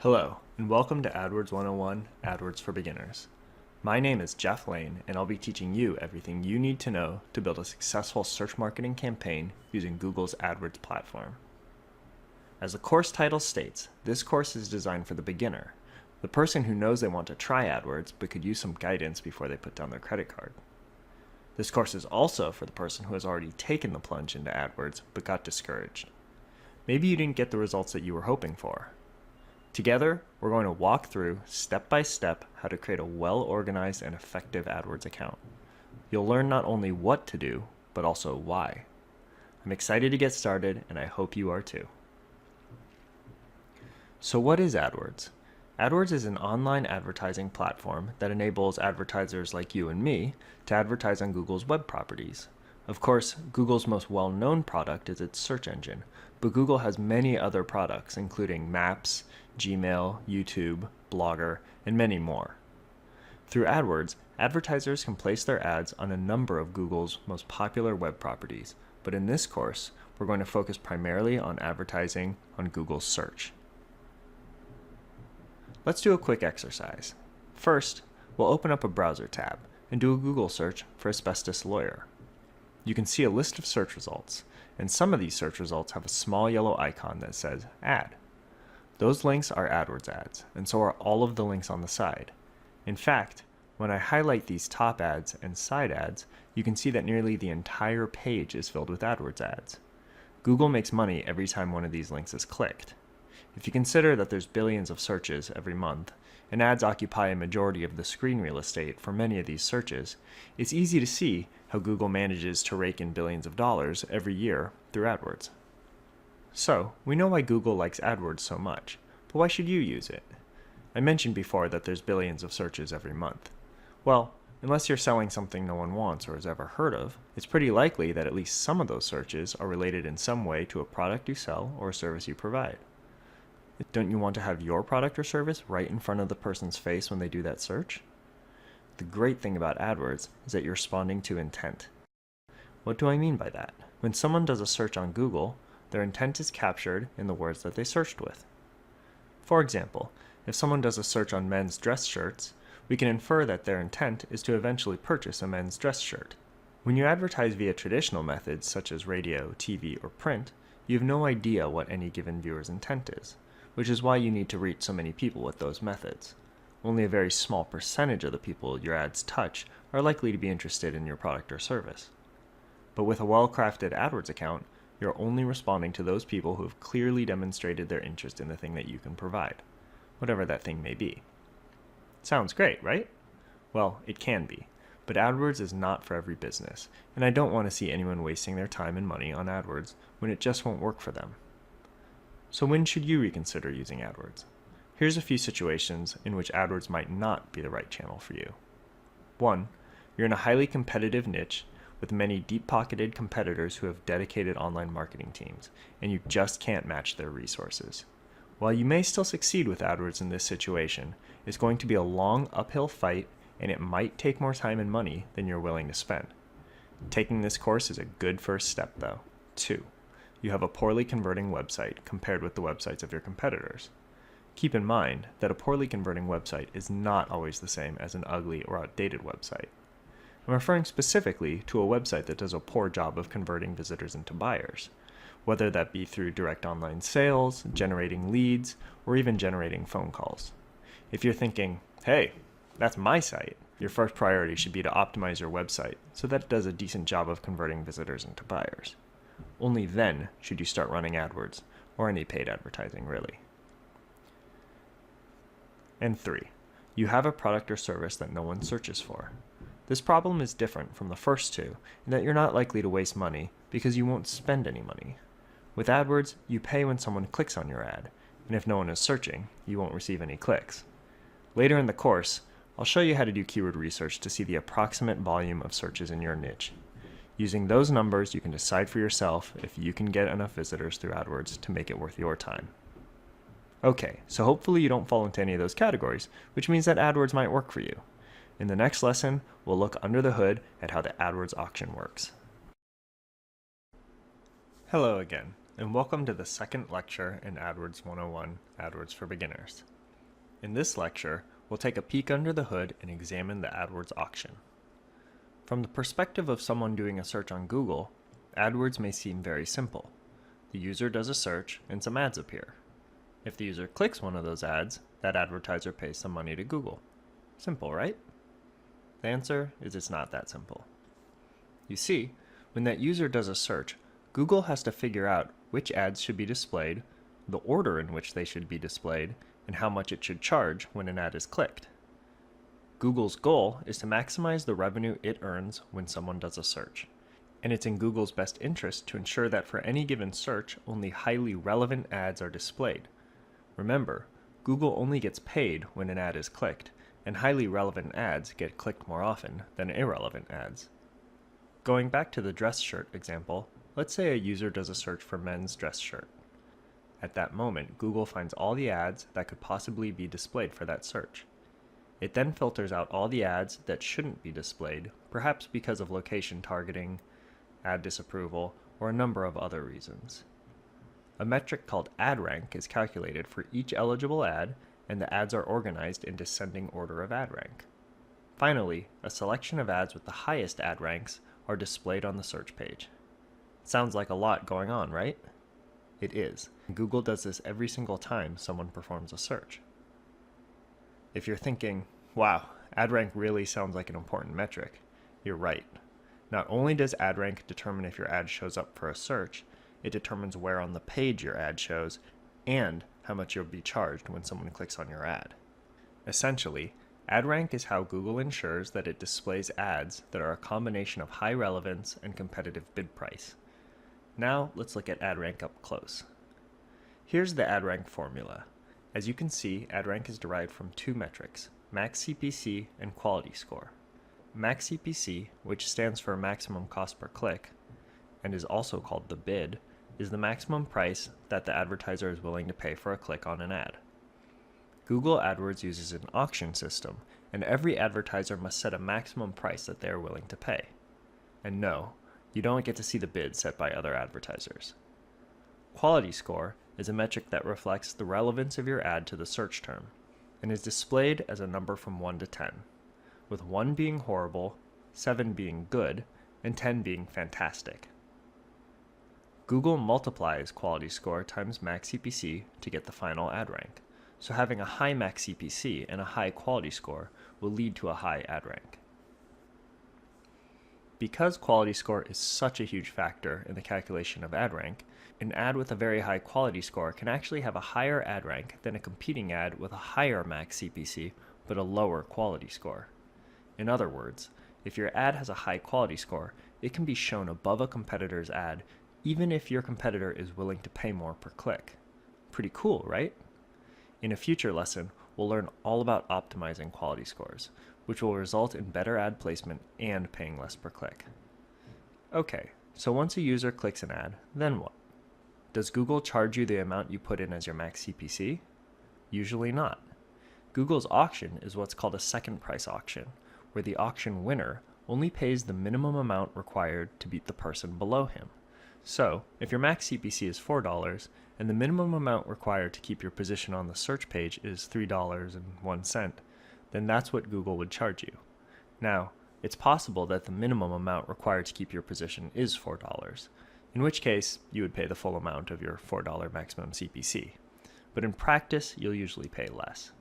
Hello, and welcome to AdWords 101, AdWords for Beginners. My name is Jeff Lane, and I'll be teaching you everything you need to know to build a successful search marketing campaign using Google's AdWords platform. As the course title states, this course is designed for the beginner, the person who knows they want to try AdWords but could use some guidance before they put down their credit card. This course is also for the person who has already taken the plunge into AdWords but got discouraged. Maybe you didn't get the results that you were hoping for. Together, we're going to walk through, step by step, how to create a well-organized and effective AdWords account. You'll learn not only what to do, but also why. I'm excited to get started, and I hope you are too. So what is AdWords? AdWords is an online advertising platform that enables advertisers like you and me to advertise on Google's web properties. Of course, Google's most well-known product is its search engine, but Google has many other products, including Maps, Gmail, YouTube, Blogger, and many more. Through AdWords, advertisers can place their ads on a number of Google's most popular web properties, but in this course, we're going to focus primarily on advertising on Google's search. Let's do a quick exercise. First, we'll open up a browser tab and do a Google search for asbestos lawyer. You can see a list of search results, and some of these search results have a small yellow icon that says Ad. Those links are AdWords ads, and so are all of the links on the side. In fact, when I highlight these top ads and side ads, you can see that nearly the entire page is filled with AdWords ads. Google makes money every time one of these links is clicked. If you consider that there's billions of searches every month, and ads occupy a majority of the screen real estate for many of these searches, it's easy to see how Google manages to rake in billions of dollars every year through AdWords. So, we know why Google likes AdWords so much, but why should you use it? I mentioned before that there's billions of searches every month. Well, unless you're selling something no one wants or has ever heard of, it's pretty likely that at least some of those searches are related in some way to a product you sell or a service you provide. Don't you want to have your product or service right in front of the person's face when they do that search? The great thing about AdWords is that you're responding to intent. What do I mean by that? When someone does a search on Google, their intent is captured in the words that they searched with. For example, if someone does a search on men's dress shirts, we can infer that their intent is to eventually purchase a men's dress shirt. When you advertise via traditional methods such as radio, TV, or print, you have no idea what any given viewer's intent is, which is why you need to reach so many people with those methods. Only a very small percentage of the people your ads touch are likely to be interested in your product or service. But with a well-crafted AdWords account, you're only responding to those people who have clearly demonstrated their interest in the thing that you can provide, whatever that thing may be. Sounds great, right? Well, it can be, but AdWords is not for every business, and I don't want to see anyone wasting their time and money on AdWords when it just won't work for them. So when should you reconsider using AdWords? Here's a few situations in which AdWords might not be the right channel for you. 1. You're in a highly competitive niche with many deep-pocketed competitors who have dedicated online marketing teams, and you just can't match their resources. While you may still succeed with AdWords in this situation, it's going to be a long uphill fight, and it might take more time and money than you're willing to spend. Taking this course is a good first step, though. 2. You have a poorly converting website compared with the websites of your competitors. Keep in mind that a poorly converting website is not always the same as an ugly or outdated website. I'm referring specifically to a website that does a poor job of converting visitors into buyers, whether that be through direct online sales, generating leads, or even generating phone calls. If you're thinking, hey, that's my site, your first priority should be to optimize your website so that it does a decent job of converting visitors into buyers. Only then should you start running AdWords, or any paid advertising really. And 3, you have a product or service that no one searches for. This problem is different from the first two in that you're not likely to waste money because you won't spend any money. With AdWords, you pay when someone clicks on your ad, and if no one is searching, you won't receive any clicks. Later in the course, I'll show you how to do keyword research to see the approximate volume of searches in your niche. Using those numbers, you can decide for yourself if you can get enough visitors through AdWords to make it worth your time. Okay, so hopefully you don't fall into any of those categories, which means that AdWords might work for you. In the next lesson, we'll look under the hood at how the AdWords auction works. Hello again. and welcome to the second lecture in AdWords 101, AdWords for Beginners. In this lecture, we'll take a peek under the hood and examine the AdWords auction. From the perspective of someone doing a search on Google, AdWords may seem very simple. The user does a search and some ads appear. If the user clicks one of those ads, that advertiser pays some money to Google. Simple, right? The answer is it's not that simple. You see, when that user does a search, Google has to figure out which ads should be displayed, the order in which they should be displayed, and how much it should charge when an ad is clicked. Google's goal is to maximize the revenue it earns when someone does a search, and it's in Google's best interest to ensure that for any given search, only highly relevant ads are displayed. Remember, Google only gets paid when an ad is clicked, and highly relevant ads get clicked more often than irrelevant ads. Going back to the dress shirt example, let's say a user does a search for men's dress shirt. At that moment, Google finds all the ads that could possibly be displayed for that search. It then filters out all the ads that shouldn't be displayed, perhaps because of location targeting, ad disapproval, or a number of other reasons. A metric called ad rank is calculated for each eligible ad, and the ads are organized in descending order of ad rank. Finally, a selection of ads with the highest ad ranks are displayed on the search page. Sounds like a lot going on, right? It is. Google does this every single time someone performs a search. If you're thinking, wow, ad rank really sounds like an important metric, you're right. Not only does ad rank determine if your ad shows up for a search, it determines where on the page your ad shows and how much you'll be charged when someone clicks on your ad. Essentially, ad rank is how Google ensures that it displays ads that are a combination of high relevance and competitive bid price. Now, let's look at ad rank up close. Here's the ad rank formula. As you can see, ad rank is derived from two metrics, max CPC and quality score. Max CPC, which stands for maximum cost per click, and is also called the bid, is the maximum price that the advertiser is willing to pay for a click on an ad. Google AdWords uses an auction system, and every advertiser must set a maximum price that they are willing to pay. And no, you don't get to see the bid set by other advertisers. Quality score is a metric that reflects the relevance of your ad to the search term, and is displayed as a number from 1 to 10, with 1 being horrible, 7 being good, and 10 being fantastic. Google multiplies quality score times max CPC to get the final ad rank. So having a high max CPC and a high quality score will lead to a high ad rank. Because quality score is such a huge factor in the calculation of ad rank, an ad with a very high quality score can actually have a higher ad rank than a competing ad with a higher max CPC but a lower quality score. In other words, if your ad has a high quality score, it can be shown above a competitor's ad even if your competitor is willing to pay more per click. Pretty cool, right? In a future lesson, we'll learn all about optimizing quality scores, which will result in better ad placement and paying less per click. Okay, so once a user clicks an ad, then what? Does Google charge you the amount you put in as your max CPC? Usually not. Google's auction is what's called a second price auction, where the auction winner only pays the minimum amount required to beat the person below him. So, if your max CPC is $4, and the minimum amount required to keep your position on the search page is $3.01, then that's what Google would charge you. Now, it's possible that the minimum amount required to keep your position is $4, in which case you would pay the full amount of your $4 maximum CPC. But in practice, you'll usually pay less.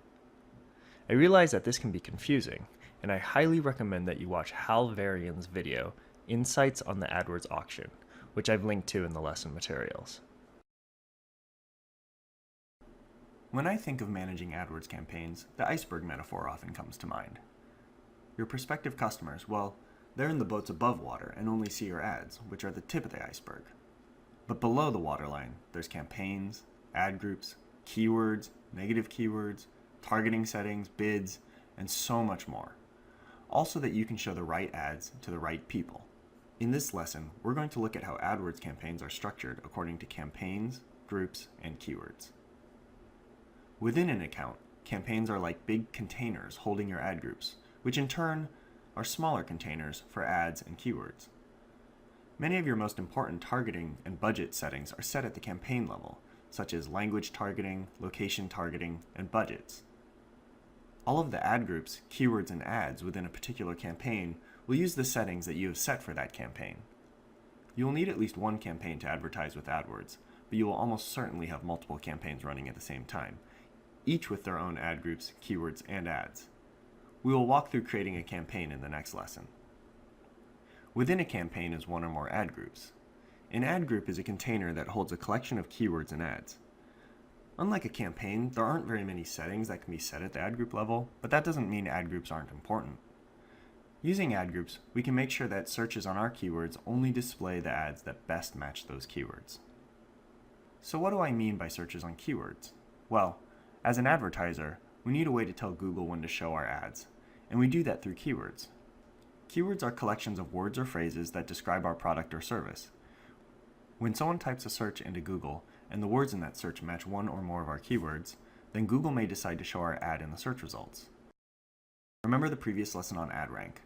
I realize that this can be confusing, and I highly recommend that you watch Hal Varian's video, Insights on the AdWords Auction, which I've linked to in the lesson materials. When I think of managing AdWords campaigns, the iceberg metaphor often comes to mind. Your prospective customers, well, they're in the boats above water and only see your ads, which are the tip of the iceberg. But below the waterline, there's campaigns, ad groups, keywords, negative keywords, targeting settings, bids, and so much more. Also that you can show the right ads to the right people. In this lesson, we're going to look at how AdWords campaigns are structured according to campaigns, groups, and keywords. Within an account, campaigns are like big containers holding your ad groups, which in turn are smaller containers for ads and keywords. Many of your most important targeting and budget settings are set at the campaign level, such as language targeting, location targeting, and budgets. All of the ad groups, keywords, and ads within a particular campaign will use the settings that you have set for that campaign. You will need at least one campaign to advertise with AdWords, but you will almost certainly have multiple campaigns running at the same time, each with their own ad groups, keywords, and ads. We will walk through creating a campaign in the next lesson. Within a campaign is one or more ad groups. An ad group is a container that holds a collection of keywords and ads. Unlike a campaign, there aren't very many settings that can be set at the ad group level, but that doesn't mean ad groups aren't important. Using ad groups, we can make sure that searches on our keywords only display the ads that best match those keywords. So what do I mean by searches on keywords? Well, as an advertiser, we need a way to tell Google when to show our ads, and we do that through keywords. Keywords are collections of words or phrases that describe our product or service. When someone types a search into Google and the words in that search match one or more of our keywords, then Google may decide to show our ad in the search results. Remember the previous lesson on ad rank.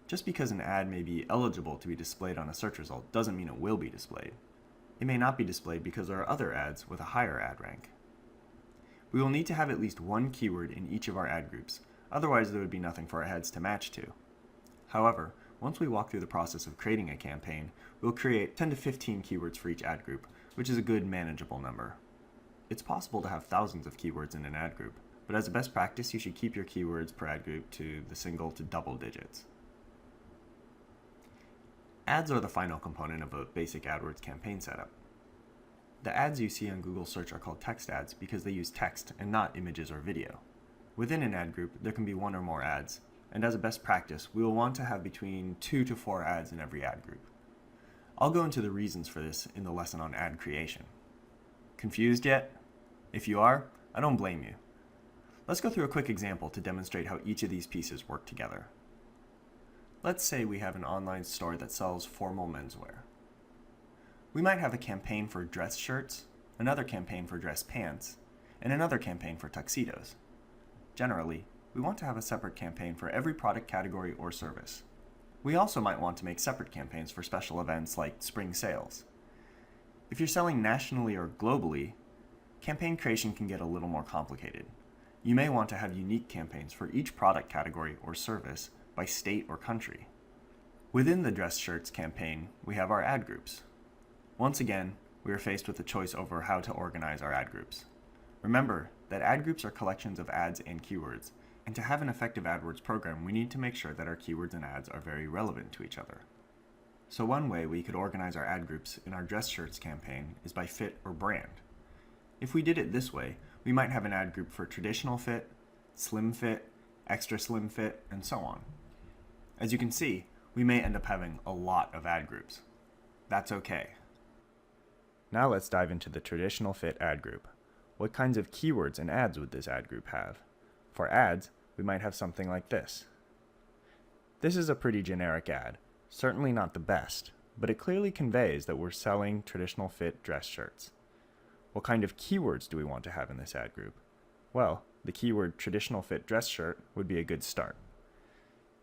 Just because an ad may be eligible to be displayed on a search result doesn't mean it will be displayed. It may not be displayed because there are other ads with a higher ad rank. We will need to have at least one keyword in each of our ad groups, otherwise there would be nothing for our ads to match to. However, once we walk through the process of creating a campaign, we'll create 10 to 15 keywords for each ad group, which is a good manageable number. It's possible to have thousands of keywords in an ad group, but as a best practice, you should keep your keywords per ad group to the single to double digits. Ads are the final component of a basic AdWords campaign setup. The ads you see on Google search are called text ads because they use text and not images or video. Within an ad group, there can be one or more ads, and as a best practice, we will want to have between 2 to 4 ads in every ad group. I'll go into the reasons for this in the lesson on ad creation. Confused yet? If you are, I don't blame you. Let's go through a quick example to demonstrate how each of these pieces work together. Let's say we have an online store that sells formal menswear. We might have a campaign for dress shirts, another campaign for dress pants, and another campaign for tuxedos. Generally, we want to have a separate campaign for every product category or service. We also might want to make separate campaigns for special events like spring sales. If you're selling nationally or globally, campaign creation can get a little more complicated. You may want to have unique campaigns for each product category or service by state or country. Within the dress shirts campaign, we have our ad groups. Once again, we are faced with the choice over how to organize our ad groups. Remember that ad groups are collections of ads and keywords, and to have an effective AdWords program, we need to make sure that our keywords and ads are very relevant to each other. So one way we could organize our ad groups in our dress shirts campaign is by fit or brand. If we did it this way, we might have an ad group for traditional fit, slim fit, extra slim fit, and so on. As you can see, we may end up having a lot of ad groups. That's okay. Now let's dive into the traditional fit ad group. What kinds of keywords and ads would this ad group have? For ads, we might have something like this. This is a pretty generic ad, certainly not the best, but it clearly conveys that we're selling traditional fit dress shirts. What kind of keywords do we want to have in this ad group? Well, the keyword traditional fit dress shirt would be a good start.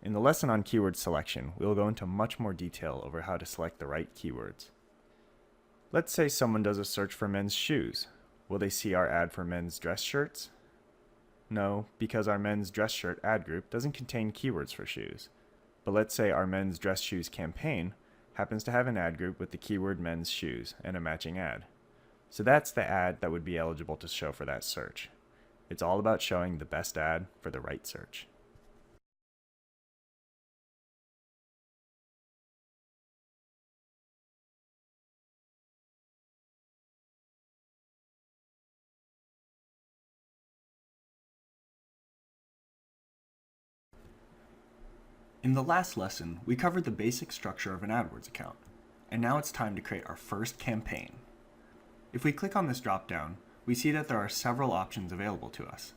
In the lesson on keyword selection, we'll go into much more detail over how to select the right keywords. Let's say someone does a search for men's shoes. Will they see our ad for men's dress shirts? No, because our men's dress shirt ad group doesn't contain keywords for shoes. But let's say our men's dress shoes campaign happens to have an ad group with the keyword men's shoes and a matching ad. So that's the ad that would be eligible to show for that search. It's all about showing the best ad for the right search. In the last lesson, we covered the basic structure of an AdWords account, and now it's time to create our first campaign. If we click on this drop-down, we see that there are several options available to us.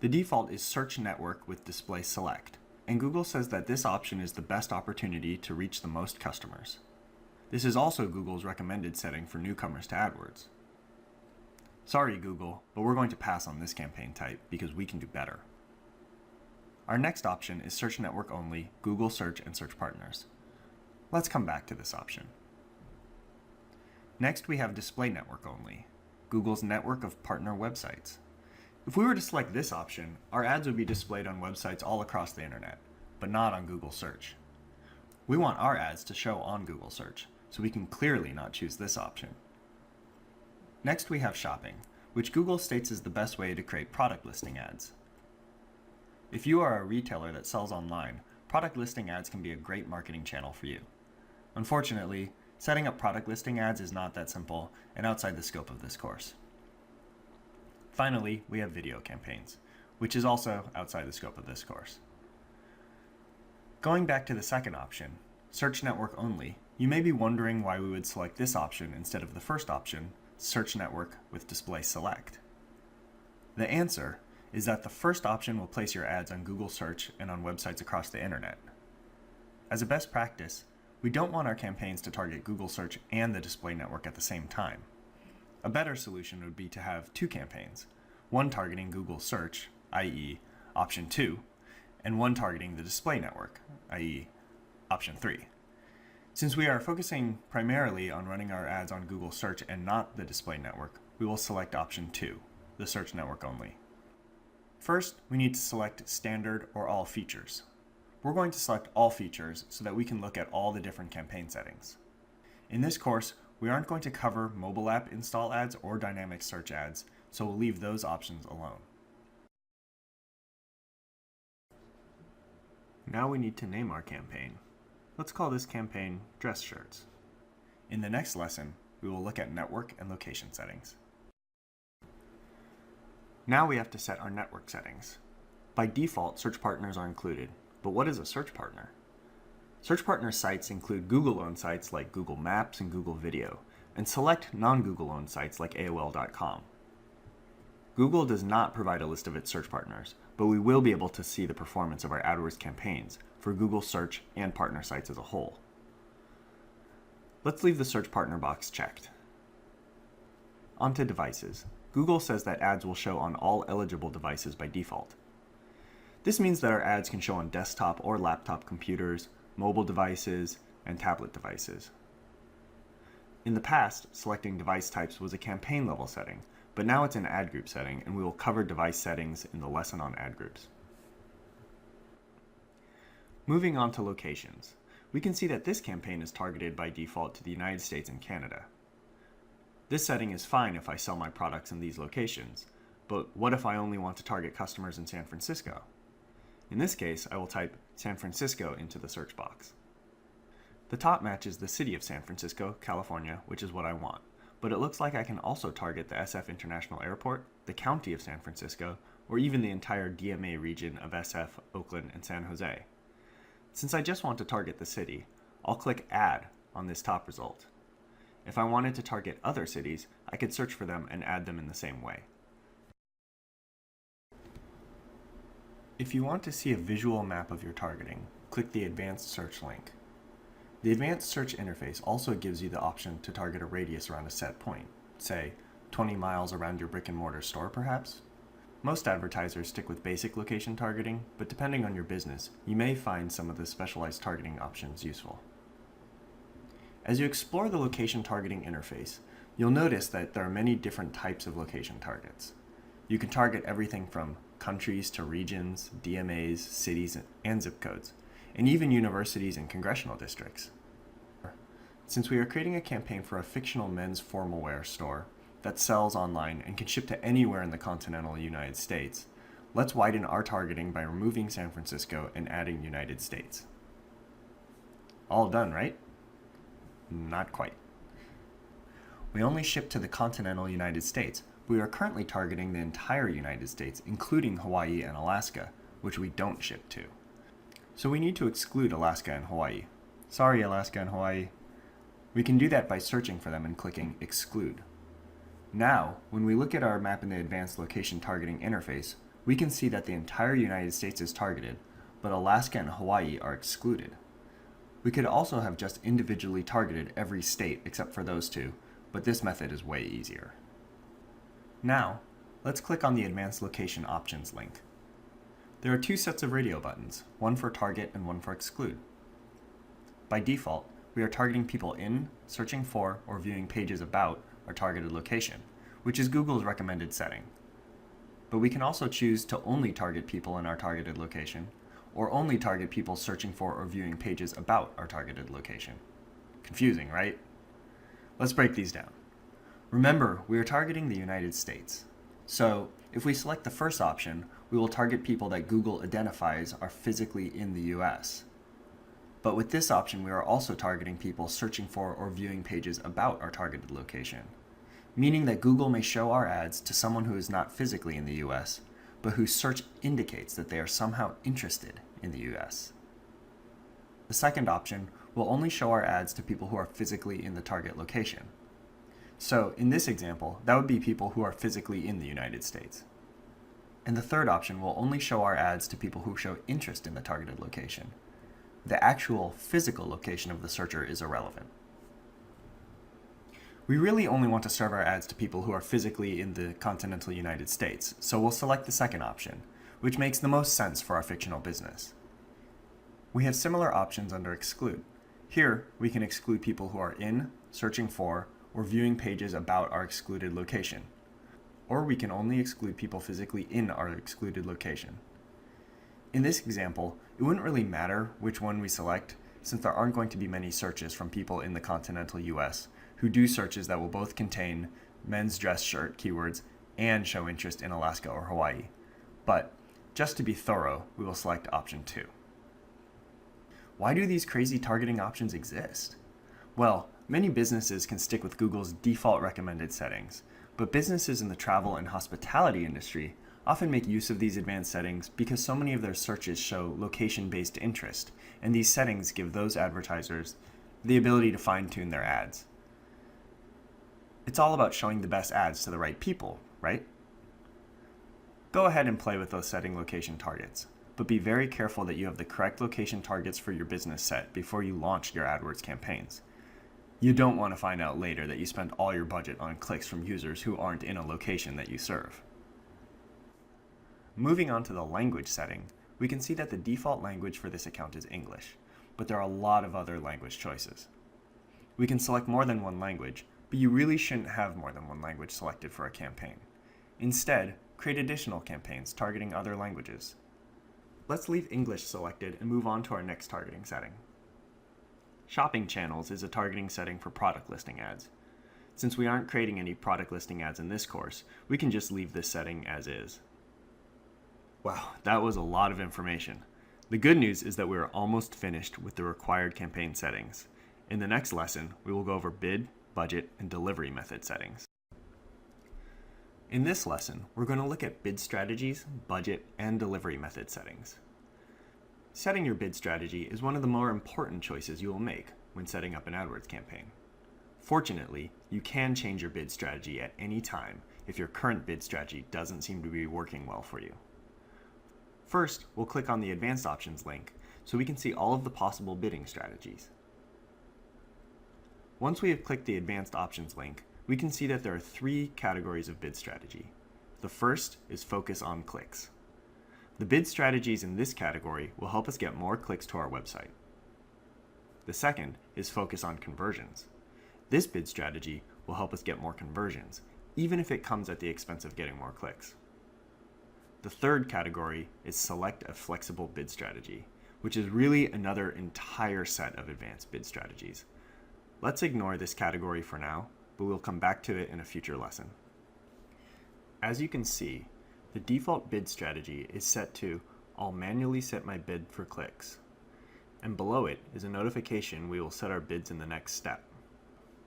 The default is Search Network with Display Select, and Google says that this option is the best opportunity to reach the most customers. This is also Google's recommended setting for newcomers to AdWords. Sorry, Google, but we're going to pass on this campaign type because we can do better. Our next option is Search Network Only, Google Search and Search Partners. Let's come back to this option. Next, we have Display Network Only, Google's network of partner websites. If we were to select this option, our ads would be displayed on websites all across the internet, but not on Google Search. We want our ads to show on Google Search, so we can clearly not choose this option. Next, we have Shopping, which Google states is the best way to create product listing ads. If you are a retailer that sells online, product listing ads can be a great marketing channel for you. Unfortunately, setting up product listing ads is not that simple and outside the scope of this course. Finally, we have video campaigns, which is also outside the scope of this course. Going back to the second option, Search Network Only, you may be wondering why we would select this option instead of the first option, Search Network with Display Select. The answer is that the first option will place your ads on Google Search and on websites across the internet. As a best practice, we don't want our campaigns to target Google Search and the display network at the same time. A better solution would be to have two campaigns, one targeting Google Search, i.e. option 2, and one targeting the display network, i.e. option 3. Since we are focusing primarily on running our ads on Google Search and not the display network, we will select option 2, the Search Network Only. First, we need to select Standard or All Features. We're going to select All Features so that we can look at all the different campaign settings. In this course, we aren't going to cover mobile app install ads or dynamic search ads, so we'll leave those options alone. Now we need to name our campaign. Let's call this campaign Dress Shirts. In the next lesson, we will look at network and location settings. Now we have to set our network settings. By default, search partners are included, but what is a search partner? Search partner sites include Google-owned sites like Google Maps and Google Video, and select non-Google-owned sites like AOL.com. Google does not provide a list of its search partners, but we will be able to see the performance of our AdWords campaigns for Google Search and partner sites as a whole. Let's leave the search partner box checked. On to devices. Google says that ads will show on all eligible devices by default. This means that our ads can show on desktop or laptop computers, mobile devices, and tablet devices. In the past, selecting device types was a campaign level setting, but now it's an ad group setting, and we will cover device settings in the lesson on ad groups. Moving on to locations, we can see that this campaign is targeted by default to the United States and Canada. This setting is fine if I sell my products in these locations, but what if I only want to target customers in San Francisco? In this case, I will type San Francisco into the search box. The top matches the city of San Francisco, California, which is what I want, but it looks like I can also target the SF International Airport, the county of San Francisco, or even the entire DMA region of SF, Oakland, and San Jose. Since I just want to target the city, I'll click Add on this top result. If I wanted to target other cities, I could search for them and add them in the same way. If you want to see a visual map of your targeting, click the Advanced Search link. The Advanced Search interface also gives you the option to target a radius around a set point, say 20 miles around your brick-and-mortar store perhaps. Most advertisers stick with basic location targeting, but depending on your business, you may find some of the specialized targeting options useful. As you explore the location targeting interface, you'll notice that there are many different types of location targets. You can target everything from countries to regions, DMAs, cities, and zip codes, and even universities and congressional districts. Since we are creating a campaign for a fictional men's formal wear store that sells online and can ship to anywhere in the continental United States, let's widen our targeting by removing San Francisco and adding United States. All done, right? Not quite. We only ship to the continental United States. We are currently targeting the entire United States, including Hawaii and Alaska, which we don't ship to. So we need to exclude Alaska and Hawaii. Sorry, Alaska and Hawaii. We can do that by searching for them and clicking Exclude. Now, when we look at our map in the Advanced Location Targeting interface, we can see that the entire United States is targeted, but Alaska and Hawaii are excluded. We could also have just individually targeted every state except for those two, but this method is way easier. Now, let's click on the Advanced Location Options link. There are two sets of radio buttons, one for Target and one for Exclude. By default, we are targeting people in, searching for, or viewing pages about our targeted location, which is Google's recommended setting. But we can also choose to only target people in our targeted location, or only target people searching for or viewing pages about our targeted location. Confusing, right? Let's break these down. Remember, we are targeting the United States. So, if we select the first option, we will target people that Google identifies are physically in the US. But with this option, we are also targeting people searching for or viewing pages about our targeted location, meaning that Google may show our ads to someone who is not physically in the US, but whose search indicates that they are somehow interested in the US. The second option will only show our ads to people who are physically in the target location. So in this example, that would be people who are physically in the United States. And the third option will only show our ads to people who show interest in the targeted location. The actual physical location of the searcher is irrelevant. We really only want to serve our ads to people who are physically in the continental United States, so we'll select the second option, which makes the most sense for our fictional business. We have similar options under Exclude. Here, we can exclude people who are in, searching for, or viewing pages about our excluded location. Or we can only exclude people physically in our excluded location. In this example, it wouldn't really matter which one we select, since there aren't going to be many searches from people in the continental US who do searches that will both contain men's dress shirt keywords and show interest in Alaska or Hawaii. But just to be thorough, we will select option 2. Why do these crazy targeting options exist? Well, many businesses can stick with Google's default recommended settings, but businesses in the travel and hospitality industry often make use of these advanced settings because so many of their searches show location-based interest, and these settings give those advertisers the ability to fine-tune their ads. It's all about showing the best ads to the right people, right? Go ahead and play with those setting location targets, but be very careful that you have the correct location targets for your business set before you launch your AdWords campaigns. You don't want to find out later that you spent all your budget on clicks from users who aren't in a location that you serve. Moving on to the language setting, we can see that the default language for this account is English, but there are a lot of other language choices. We can select more than one language, but you really shouldn't have more than one language selected for a campaign. Instead, create additional campaigns targeting other languages. Let's leave English selected and move on to our next targeting setting. Shopping channels is a targeting setting for product listing ads. Since we aren't creating any product listing ads in this course, we can just leave this setting as is. Wow, that was a lot of information. The good news is that we are almost finished with the required campaign settings. In the next lesson, we will go over bid, budget, and delivery method settings. In this lesson, we're going to look at bid strategies, budget, and delivery method settings. Setting your bid strategy is one of the more important choices you will make when setting up an AdWords campaign. Fortunately, you can change your bid strategy at any time if your current bid strategy doesn't seem to be working well for you. First, we'll click on the Advanced Options link so we can see all of the possible bidding strategies. Once we have clicked the Advanced Options link, we can see that there are 3 categories of bid strategy. The first is Focus on Clicks. The bid strategies in this category will help us get more clicks to our website. The second is Focus on Conversions. This bid strategy will help us get more conversions, even if it comes at the expense of getting more clicks. The third category is Select a Flexible Bid Strategy, which is really another entire set of advanced bid strategies. Let's ignore this category for now, but we'll come back to it in a future lesson. As you can see, the default bid strategy is set to I'll manually set my bid for clicks, and below it is a notification we will set our bids in the next step.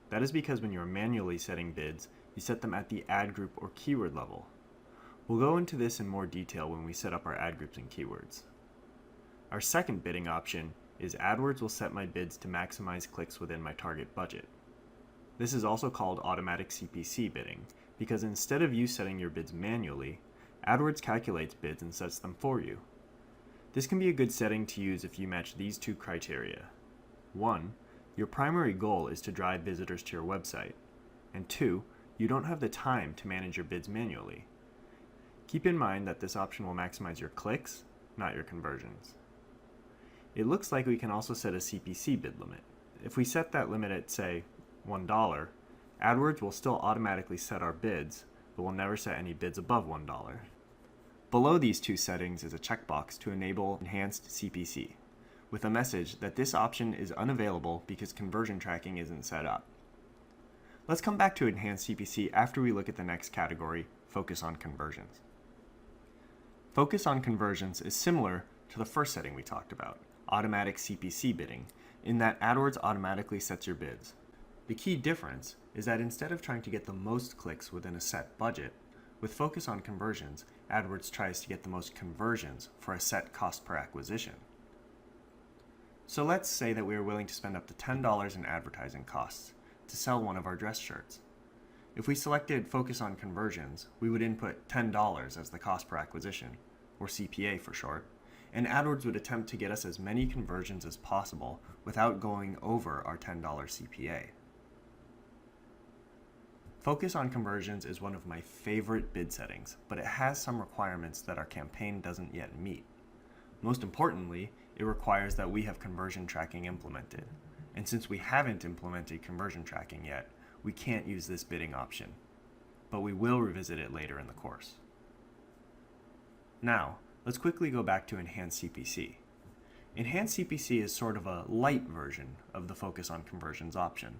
That is because when you're manually setting bids, you set them at the ad group or keyword level. We'll go into this in more detail when we set up our ad groups and keywords. Our second bidding option is AdWords will set my bids to maximize clicks within my target budget. This is also called automatic CPC bidding, because instead of you setting your bids manually, AdWords calculates bids and sets them for you. This can be a good setting to use if you match these 2 criteria. 1, your primary goal is to drive visitors to your website, and 2, you don't have the time to manage your bids manually. Keep in mind that this option will maximize your clicks, not your conversions. It looks like we can also set a CPC bid limit, if we set that limit at, say, $1, AdWords will still automatically set our bids, but will never set any bids above $1. Below these two settings is a checkbox to enable enhanced CPC, with a message that this option is unavailable because conversion tracking isn't set up. Let's come back to enhanced CPC after we look at the next category, focus on conversions. Focus on conversions is similar to the first setting we talked about, automatic CPC bidding, in that AdWords automatically sets your bids. The key difference is that instead of trying to get the most clicks within a set budget, with focus on conversions, AdWords tries to get the most conversions for a set cost per acquisition. So let's say that we are willing to spend up to $10 in advertising costs to sell one of our dress shirts. If we selected focus on conversions, we would input $10 as the cost per acquisition, or CPA for short, and AdWords would attempt to get us as many conversions as possible without going over our $10 CPA. Focus on conversions is one of my favorite bid settings, but it has some requirements that our campaign doesn't yet meet. Most importantly, it requires that we have conversion tracking implemented. And since we haven't implemented conversion tracking yet, we can't use this bidding option. But we will revisit it later in the course. Now, let's quickly go back to Enhanced CPC. Enhanced CPC is sort of a light version of the focus on conversions option.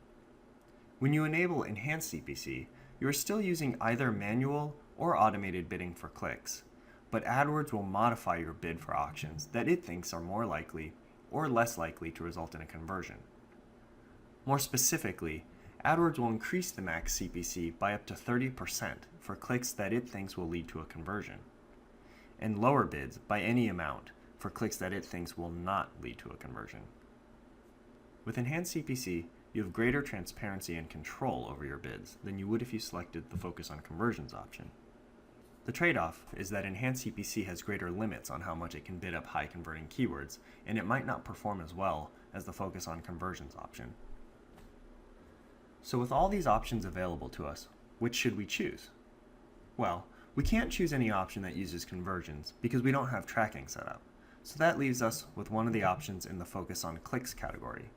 When you enable Enhanced CPC, you are still using either manual or automated bidding for clicks, but AdWords will modify your bid for auctions that it thinks are more likely or less likely to result in a conversion. More specifically, AdWords will increase the max CPC by up to 30% for clicks that it thinks will lead to a conversion, and lower bids by any amount for clicks that it thinks will not lead to a conversion. With Enhanced CPC, you have greater transparency and control over your bids than you would if you selected the Focus on Conversions option. The trade-off is that Enhanced CPC has greater limits on how much it can bid up high-converting keywords, and it might not perform as well as the Focus on Conversions option. So with all these options available to us, which should we choose? Well, we can't choose any option that uses conversions because we don't have tracking set up. So that leaves us with one of the options in the Focus on Clicks category.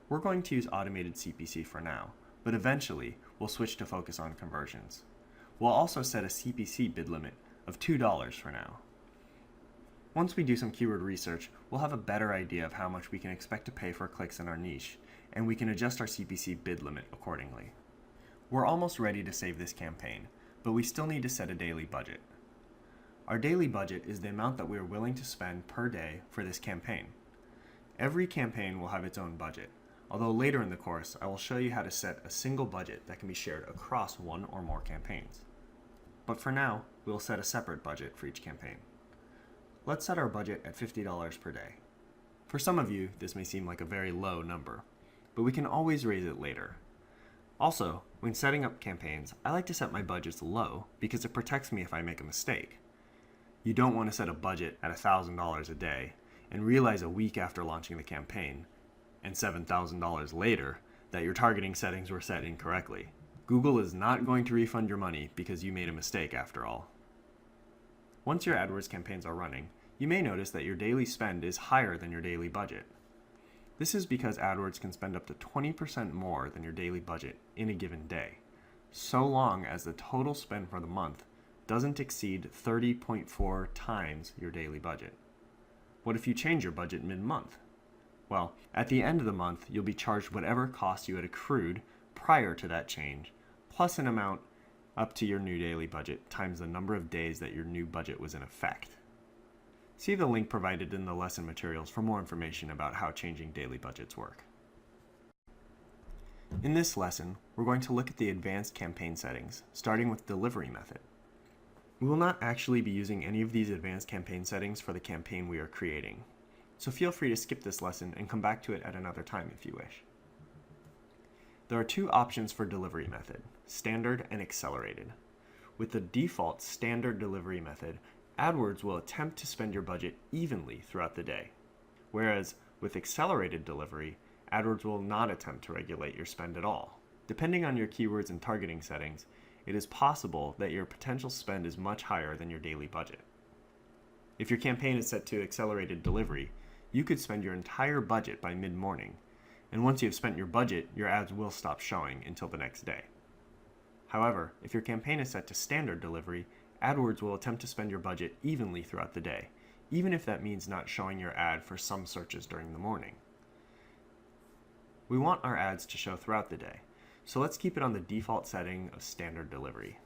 We're going to use automated CPC for now, but eventually we'll switch to Focus on Conversions. We'll also set a CPC bid limit of $2 for now. Once we do some keyword research, we'll have a better idea of how much we can expect to pay for clicks in our niche, and we can adjust our CPC bid limit accordingly. We're almost ready to save this campaign, but we still need to set a daily budget. Our daily budget is the amount that we are willing to spend per day for this campaign. Every campaign will have its own budget, although later in the course I will show you how to set a single budget that can be shared across one or more campaigns. But for now, we'll set a separate budget for each campaign. Let's set our budget at $50 per day. For some of you, this may seem like a very low number, but we can always raise it later. Also, when setting up campaigns, I like to set my budgets low because it protects me if I make a mistake. You don't want to set a budget at $1,000 a day and realize a week after launching the campaign, and $7,000 later, that your targeting settings were set incorrectly. Google is not going to refund your money because you made a mistake after all. Once your AdWords campaigns are running, you may notice that your daily spend is higher than your daily budget. This is because AdWords can spend up to 20% more than your daily budget in a given day, so long as the total spend for the month doesn't exceed 30.4 times your daily budget. What if you change your budget mid-month? Well, at the end of the month, you'll be charged whatever costs you had accrued prior to that change, plus an amount up to your new daily budget times the number of days that your new budget was in effect. See the link provided in the lesson materials for more information about how changing daily budgets work. In this lesson, we're going to look at the advanced campaign settings, starting with delivery method. We will not actually be using any of these advanced campaign settings for the campaign we are creating, so feel free to skip this lesson and come back to it at another time if you wish. There are two options for delivery method, standard and accelerated. With the default standard delivery method, AdWords will attempt to spend your budget evenly throughout the day, whereas with accelerated delivery, AdWords will not attempt to regulate your spend at all. Depending on your keywords and targeting settings, it is possible that your potential spend is much higher than your daily budget. If your campaign is set to accelerated delivery, you could spend your entire budget by mid-morning, and once you have spent your budget, your ads will stop showing until the next day. However, if your campaign is set to standard delivery, AdWords will attempt to spend your budget evenly throughout the day, even if that means not showing your ad for some searches during the morning. We want our ads to show throughout the day, so let's keep it on the default setting of standard delivery.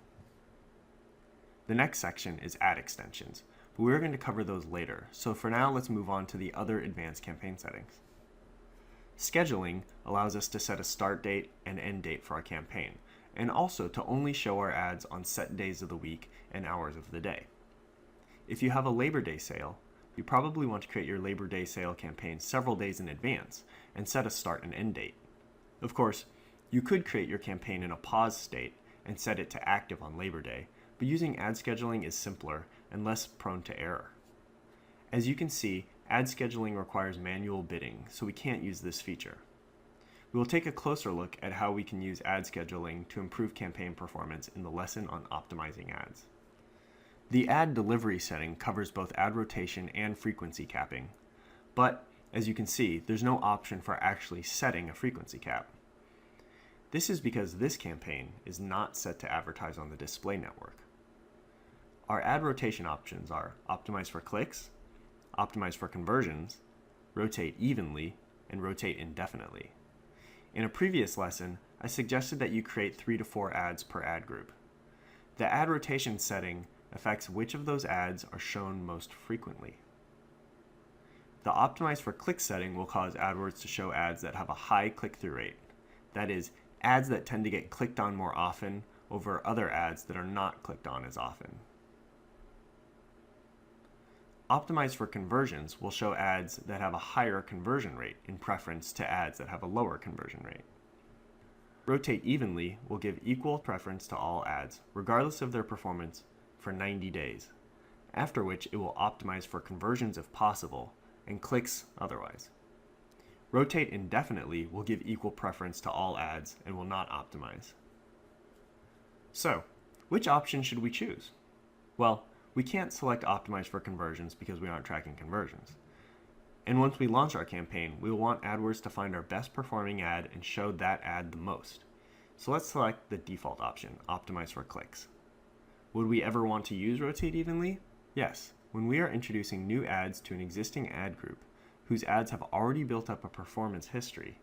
The next section is ad extensions, but we're going to cover those later, so for now let's move on to the other advanced campaign settings. Scheduling allows us to set a start date and end date for our campaign, and also to only show our ads on set days of the week and hours of the day. If you have a Labor Day sale, you probably want to create your Labor Day sale campaign several days in advance and set a start and end date. Of course, you could create your campaign in a pause state and set it to active on Labor Day, but using ad scheduling is simpler and less prone to error. As you can see, ad scheduling requires manual bidding, so we can't use this feature. We will take a closer look at how we can use ad scheduling to improve campaign performance in the lesson on optimizing ads. The ad delivery setting covers both ad rotation and frequency capping, but as you can see, there's no option for actually setting a frequency cap. This is because this campaign is not set to advertise on the display network. Our ad rotation options are optimize for clicks, optimize for conversions, rotate evenly, and rotate indefinitely. In a previous lesson, I suggested that you create 3 to 4 ads per ad group. The ad rotation setting affects which of those ads are shown most frequently. The optimize for click setting will cause AdWords to show ads that have a high click-through rate. That is, ads that tend to get clicked on more often over other ads that are not clicked on as often. Optimize for conversions will show ads that have a higher conversion rate in preference to ads that have a lower conversion rate. Rotate evenly will give equal preference to all ads, regardless of their performance, for 90 days, after which it will optimize for conversions if possible, and clicks otherwise. Rotate indefinitely will give equal preference to all ads and will not optimize. So, which option should we choose? Well, we can't select optimize for conversions because we aren't tracking conversions. And once we launch our campaign, we will want AdWords to find our best performing ad and show that ad the most. So let's select the default option, optimize for clicks. Would we ever want to use rotate evenly? Yes, when we are introducing new ads to an existing ad group whose ads have already built up a performance history,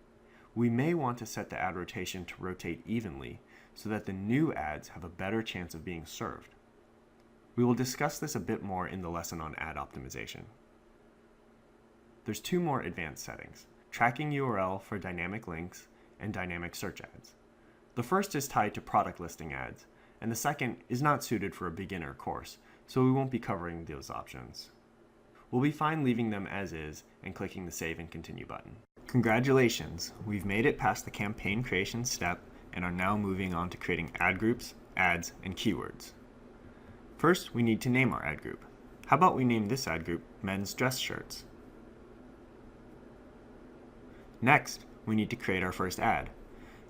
we may want to set the ad rotation to rotate evenly so that the new ads have a better chance of being served. We will discuss this a bit more in the lesson on ad optimization. There's 2 more advanced settings, tracking URL for dynamic links and dynamic search ads. The first is tied to product listing ads, and the second is not suited for a beginner course, so we won't be covering those options. We'll be fine leaving them as is and clicking the Save and Continue button. Congratulations, we've made it past the campaign creation step and are now moving on to creating ad groups, ads, and keywords. First, we need to name our ad group. How about we name this ad group Men's Dress Shirts? Next, we need to create our first ad.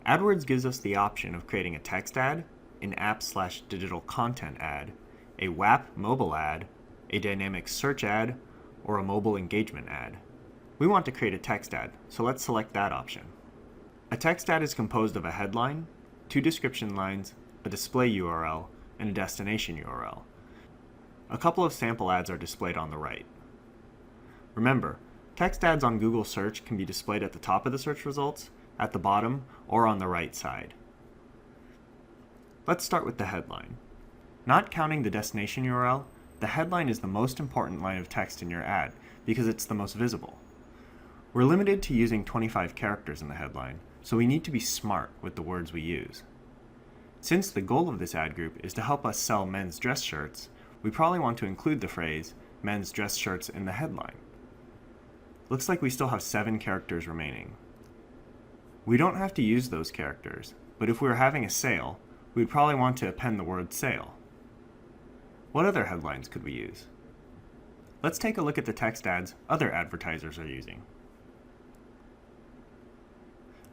AdWords gives us the option of creating a text ad, an app/digital content ad, a WAP mobile ad, a dynamic search ad, or a mobile engagement ad. We want to create a text ad, so let's select that option. A text ad is composed of a headline, 2 description lines, a display URL, and a destination URL. A couple of sample ads are displayed on the right. Remember, text ads on Google Search can be displayed at the top of the search results, at the bottom, or on the right side. Let's start with the headline. Not counting the destination URL, the headline is the most important line of text in your ad because it's the most visible. We're limited to using 25 characters in the headline, so we need to be smart with the words we use. Since the goal of this ad group is to help us sell men's dress shirts, we probably want to include the phrase men's dress shirts in the headline. Looks like we still have 7 characters remaining. We don't have to use those characters, but if we were having a sale, we'd probably want to append the word sale. What other headlines could we use? Let's take a look at the text ads other advertisers are using.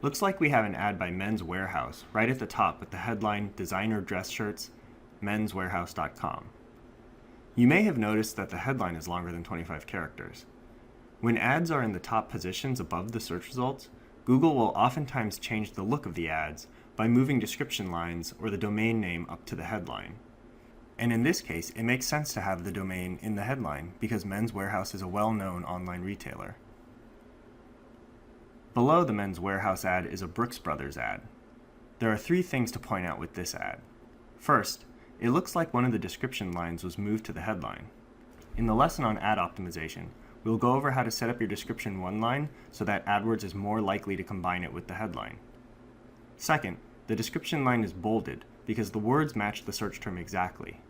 Looks like we have an ad by Men's Warehouse right at the top with the headline Designer Dress Shirts, menswarehouse.com. You may have noticed that the headline is longer than 25 characters. When ads are in the top positions above the search results, Google will oftentimes change the look of the ads by moving description lines or the domain name up to the headline. And in this case, it makes sense to have the domain in the headline because Men's Warehouse is a well-known online retailer. Below the Men's Warehouse ad is a Brooks Brothers ad. There are 3 things to point out with this ad. First, it looks like one of the description lines was moved to the headline. In the lesson on ad optimization, we'll go over how to set up your description one line so that AdWords is more likely to combine it with the headline. Second, the description line is bolded because the words match the search term exactly.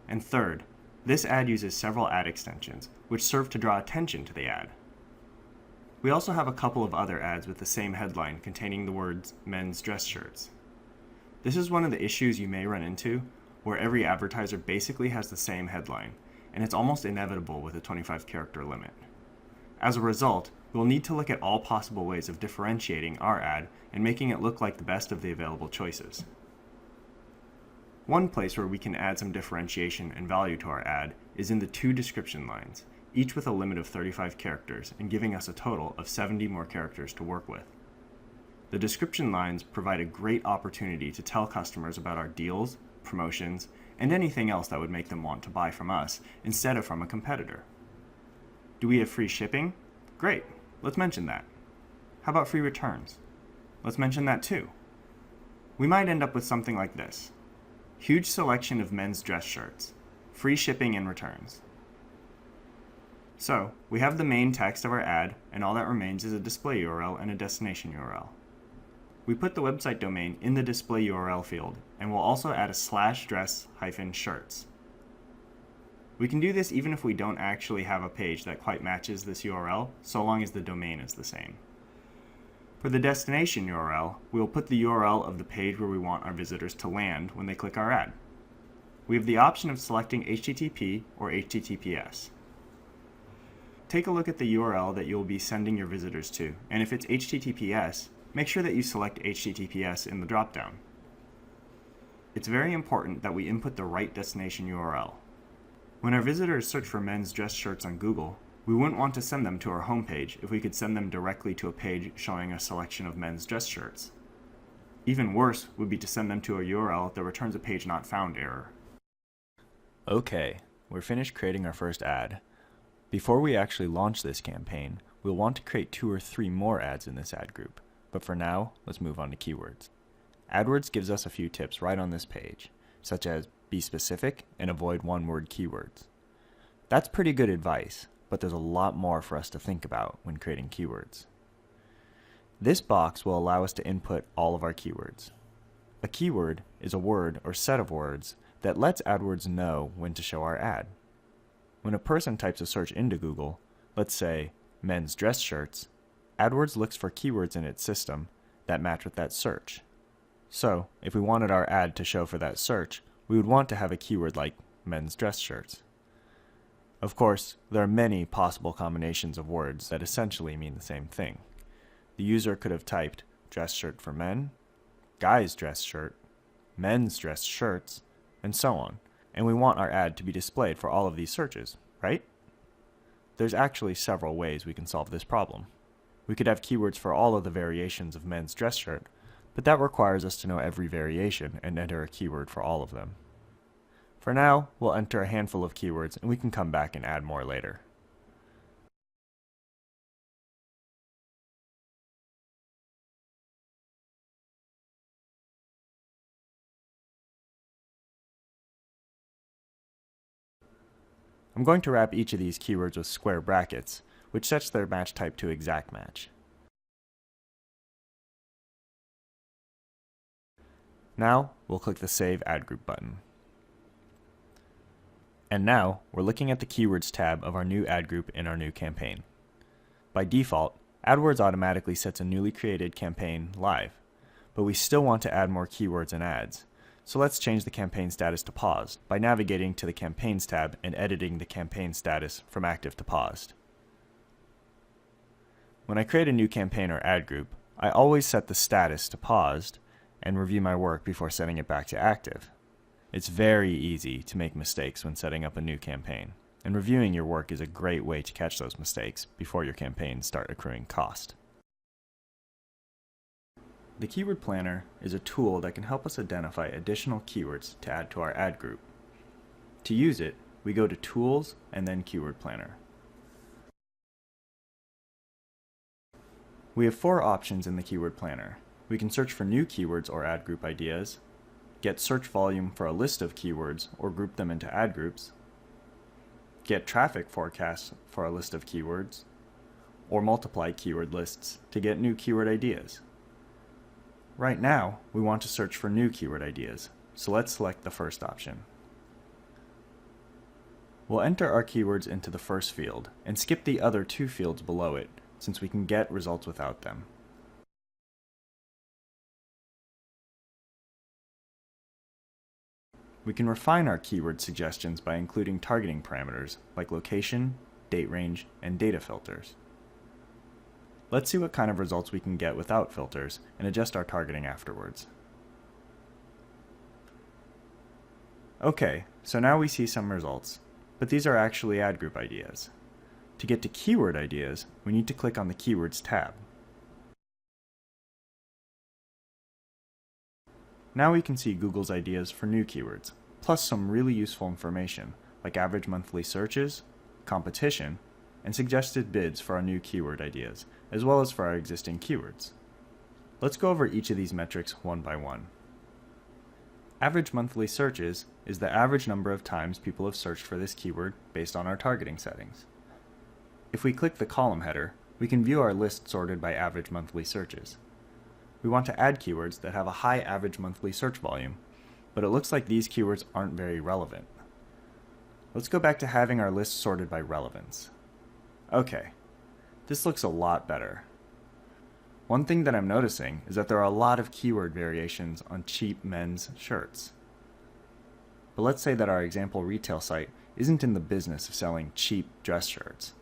And third, this ad uses several ad extensions, which serve to draw attention to the ad. We also have a couple of other ads with the same headline containing the words men's dress shirts. This is one of the issues you may run into, where every advertiser basically has the same headline, and it's almost inevitable with a 25-character limit. As a result, we'll need to look at all possible ways of differentiating our ad and making it look like the best of the available choices. One place where we can add some differentiation and value to our ad is in the 2 description lines, each with a limit of 35 characters and giving us a total of 70 more characters to work with. The description lines provide a great opportunity to tell customers about our deals, promotions, and anything else that would make them want to buy from us instead of from a competitor. Do we have free shipping? Great, let's mention that. How about free returns? Let's mention that too. We might end up with something like this. Huge selection of men's dress shirts, free shipping and returns. So, we have the main text of our ad, and all that remains is a display URL and a destination URL. We put the website domain in the display URL field, and we'll also add a /dress-shirts. We can do this even if we don't actually have a page that quite matches this URL, so long as the domain is the same. For the destination URL, we will put the URL of the page where we want our visitors to land when they click our ad. We have the option of selecting HTTP or HTTPS. Take a look at the URL that you'll be sending your visitors to, and if it's HTTPS, make sure that you select HTTPS in the dropdown. It's very important that we input the right destination URL. When our visitors search for men's dress shirts on Google, we wouldn't want to send them to our homepage if we could send them directly to a page showing a selection of men's dress shirts. Even worse would be to send them to a URL that returns a page not found error. Okay, we're finished creating our first ad. Before we actually launch this campaign, we'll want to create 2 or 3 more ads in this ad group. But for now, let's move on to keywords. AdWords gives us a few tips right on this page, such as be specific and avoid one-word keywords. That's pretty good advice, but there's a lot more for us to think about when creating keywords. This box will allow us to input all of our keywords. A keyword is a word or set of words that lets AdWords know when to show our ad. When a person types a search into Google, let's say men's dress shirts, AdWords looks for keywords in its system that match with that search. So, if we wanted our ad to show for that search, we would want to have a keyword like men's dress shirts. Of course, there are many possible combinations of words that essentially mean the same thing. The user could have typed dress shirt for men, guy's dress shirt, men's dress shirts, and so on, and we want our ad to be displayed for all of these searches, right? There's actually several ways we can solve this problem. We could have keywords for all of the variations of men's dress shirt, but that requires us to know every variation and enter a keyword for all of them. For now, we'll enter a handful of keywords and we can come back and add more later. I'm going to wrap each of these keywords with square brackets, which sets their match type to exact match. Now, we'll click the Save Ad Group button. And now, we're looking at the Keywords tab of our new ad group in our new campaign. By default, AdWords automatically sets a newly created campaign live, but we still want to add more keywords and ads. So let's change the campaign status to paused by navigating to the Campaigns tab and editing the campaign status from active to paused. When I create a new campaign or ad group, I always set the status to paused and review my work before setting it back to active. It's very easy to make mistakes when setting up a new campaign, and reviewing your work is a great way to catch those mistakes before your campaigns start accruing cost. The Keyword Planner is a tool that can help us identify additional keywords to add to our ad group. To use it, we go to Tools and then Keyword Planner. We have 4 options in the Keyword Planner. We can search for new keywords or ad group ideas, get search volume for a list of keywords or group them into ad groups, get traffic forecasts for a list of keywords, or multiply keyword lists to get new keyword ideas. Right now, we want to search for new keyword ideas, so let's select the first option. We'll enter our keywords into the first field and skip the other 2 fields below it, since we can get results without them. We can refine our keyword suggestions by including targeting parameters like location, date range, and data filters. Let's see what kind of results we can get without filters and adjust our targeting afterwards. Okay, so now we see some results, but these are actually ad group ideas. To get to keyword ideas, we need to click on the Keywords tab. Now we can see Google's ideas for new keywords, plus some really useful information like average monthly searches, competition, and suggested bids for our new keyword ideas, as well as for our existing keywords. Let's go over each of these metrics one by one. Average monthly searches is the average number of times people have searched for this keyword based on our targeting settings. If we click the column header, we can view our list sorted by average monthly searches. We want to add keywords that have a high average monthly search volume, but it looks like these keywords aren't very relevant. Let's go back to having our list sorted by relevance. Okay, this looks a lot better. One thing that I'm noticing is that there are a lot of keyword variations on cheap men's shirts. But let's say that our example retail site isn't in the business of selling cheap dress shirts.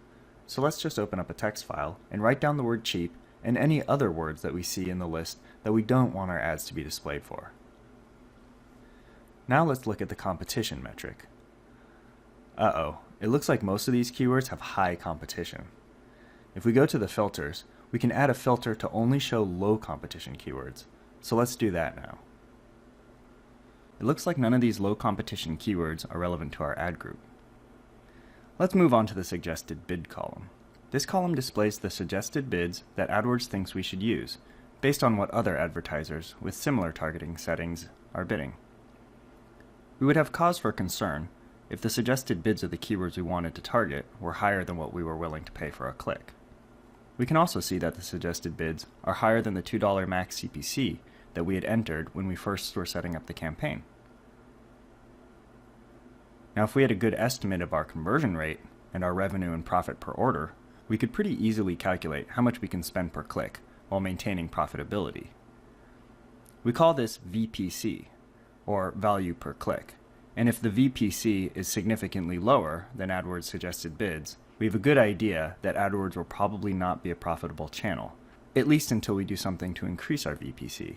So let's just open up a text file and write down the word cheap and any other words that we see in the list that we don't want our ads to be displayed for. Now let's look at the competition metric. It looks like most of these keywords have high competition. If we go to the filters, we can add a filter to only show low competition keywords. So let's do that now. It looks like none of these low competition keywords are relevant to our ad group. Let's move on to the suggested bid column. This column displays the suggested bids that AdWords thinks we should use, based on what other advertisers with similar targeting settings are bidding. We would have cause for concern if the suggested bids of the keywords we wanted to target were higher than what we were willing to pay for a click. We can also see that the suggested bids are higher than the $2 max CPC that we had entered when we first were setting up the campaign. Now, if we had a good estimate of our conversion rate and our revenue and profit per order, we could pretty easily calculate how much we can spend per click while maintaining profitability. We call this VPC, or value per click. And if the VPC is significantly lower than AdWords suggested bids, we have a good idea that AdWords will probably not be a profitable channel, at least until we do something to increase our VPC.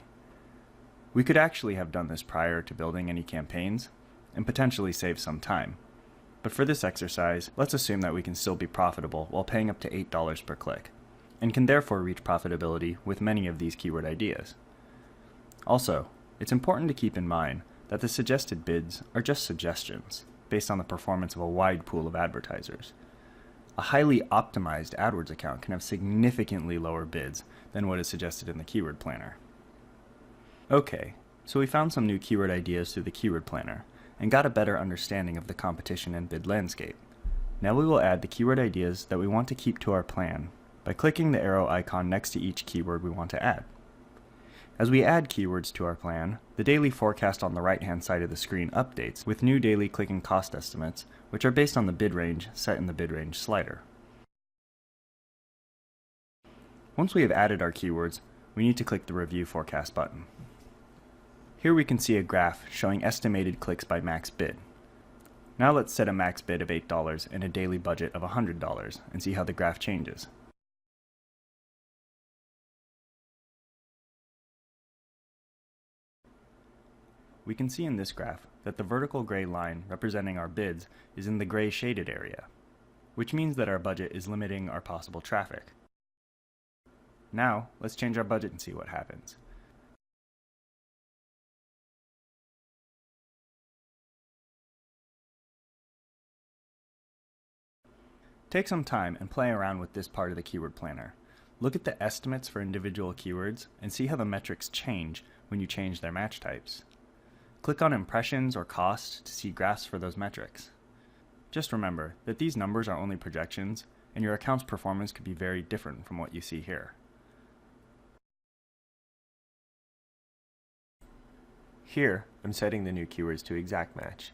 We could actually have done this prior to building any campaigns, and potentially save some time. But for this exercise, let's assume that we can still be profitable while paying up to $8 per click, and can therefore reach profitability with many of these keyword ideas. Also, it's important to keep in mind that the suggested bids are just suggestions, based on the performance of a wide pool of advertisers. A highly optimized AdWords account can have significantly lower bids than what is suggested in the Keyword Planner. Okay, so we found some new keyword ideas through the Keyword Planner, and got a better understanding of the competition and bid landscape. Now we will add the keyword ideas that we want to keep to our plan by clicking the arrow icon next to each keyword we want to add. As we add keywords to our plan, the daily forecast on the right-hand side of the screen updates with new daily click and cost estimates, which are based on the bid range set in the bid range slider. Once we have added our keywords, we need to click the Review Forecast button. Here we can see a graph showing estimated clicks by max bid. Now let's set a max bid of $8 and a daily budget of $100 and see how the graph changes. We can see in this graph that the vertical gray line representing our bids is in the gray shaded area, which means that our budget is limiting our possible traffic. Now, let's change our budget and see what happens. Take some time and play around with this part of the keyword planner. Look at the estimates for individual keywords and see how the metrics change when you change their match types. Click on impressions or cost to see graphs for those metrics. Just remember that these numbers are only projections, and your account's performance could be very different from what you see here. Here, I'm setting the new keywords to exact match.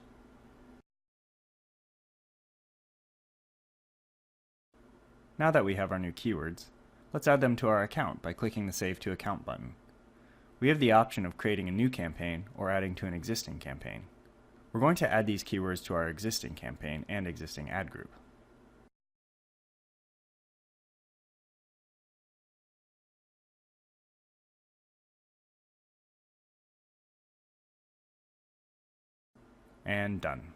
Now that we have our new keywords, let's add them to our account by clicking the Save to Account button. We have the option of creating a new campaign or adding to an existing campaign. We're going to add these keywords to our existing campaign and existing ad group. And done.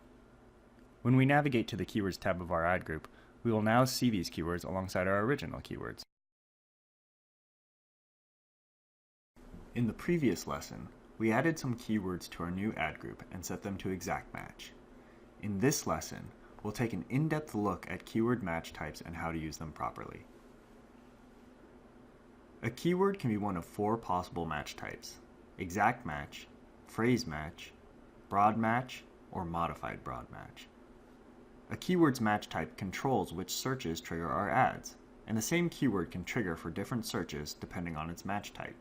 When we navigate to the Keywords tab of our ad group, we will now see these keywords alongside our original keywords. In the previous lesson, we added some keywords to our new ad group and set them to exact match. In this lesson, we'll take an in-depth look at keyword match types and how to use them properly. A keyword can be one of 4 possible match types: exact match, phrase match, broad match, or modified broad match. A keyword's match type controls which searches trigger our ads, and the same keyword can trigger for different searches depending on its match type.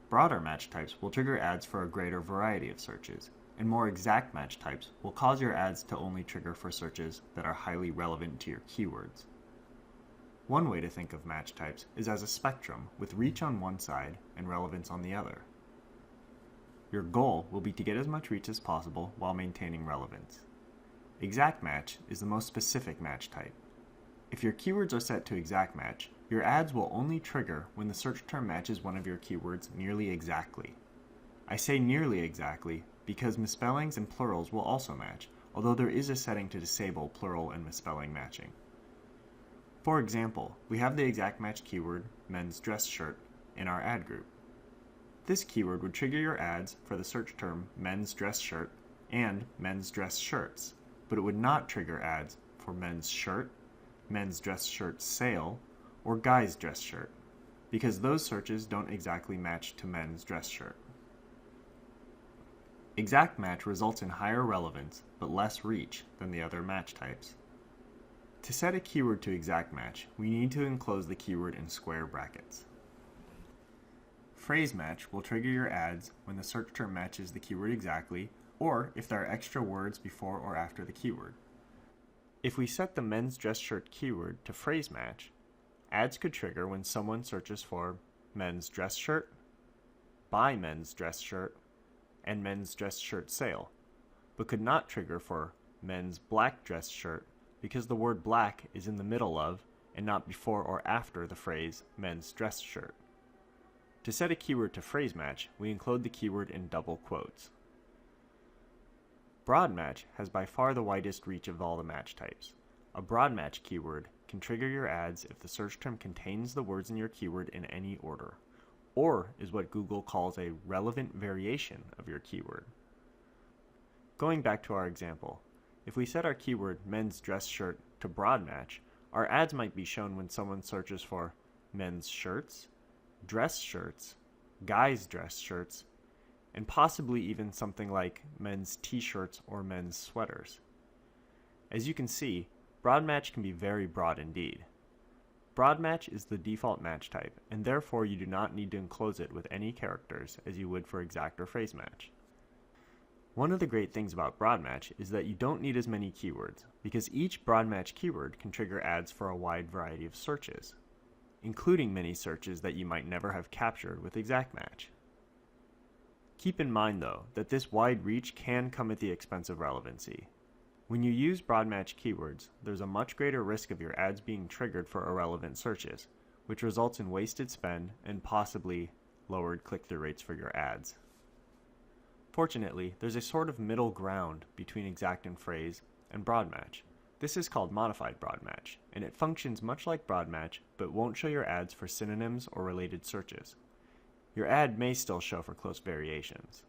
Broader match types will trigger ads for a greater variety of searches, and more exact match types will cause your ads to only trigger for searches that are highly relevant to your keywords. One way to think of match types is as a spectrum with reach on one side and relevance on the other. Your goal will be to get as much reach as possible while maintaining relevance. Exact match is the most specific match type. If your keywords are set to exact match, your ads will only trigger when the search term matches one of your keywords nearly exactly. I say nearly exactly because misspellings and plurals will also match, although there is a setting to disable plural and misspelling matching. For example, we have the exact match keyword men's dress shirt in our ad group. This keyword would trigger your ads for the search term men's dress shirt and men's dress shirts, but it would not trigger ads for men's shirt, men's dress shirt sale, or guy's dress shirt, because those searches don't exactly match to men's dress shirt. Exact match results in higher relevance but less reach than the other match types. To set a keyword to exact match, we need to enclose the keyword in square brackets. Phrase match will trigger your ads when the search term matches the keyword exactly, or if there are extra words before or after the keyword. If we set the men's dress shirt keyword to phrase match, ads could trigger when someone searches for men's dress shirt, buy men's dress shirt, and men's dress shirt sale, but could not trigger for men's black dress shirt because the word black is in the middle of and not before or after the phrase men's dress shirt. To set a keyword to phrase match, we encode the keyword in double quotes. Broad match has by far the widest reach of all the match types. A broad match keyword can trigger your ads if the search term contains the words in your keyword in any order, or is what Google calls a relevant variation of your keyword. Going back to our example, if we set our keyword men's dress shirt to broad match, our ads might be shown when someone searches for men's shirts, dress shirts, guys' dress shirts, and possibly even something like men's t-shirts or men's sweaters. As you can see, broad match can be very broad indeed. Broad match is the default match type, and therefore you do not need to enclose it with any characters as you would for exact or phrase match. One of the great things about broad match is that you don't need as many keywords, because each broad match keyword can trigger ads for a wide variety of searches, including many searches that you might never have captured with exact match. Keep in mind, though, that this wide reach can come at the expense of relevancy. When you use broad match keywords, there's a much greater risk of your ads being triggered for irrelevant searches, which results in wasted spend and possibly lowered click-through rates for your ads. Fortunately, there's a sort of middle ground between exact and phrase and broad match. This is called modified broad match, and it functions much like broad match, but won't show your ads for synonyms or related searches. Your ad may still show for close variations.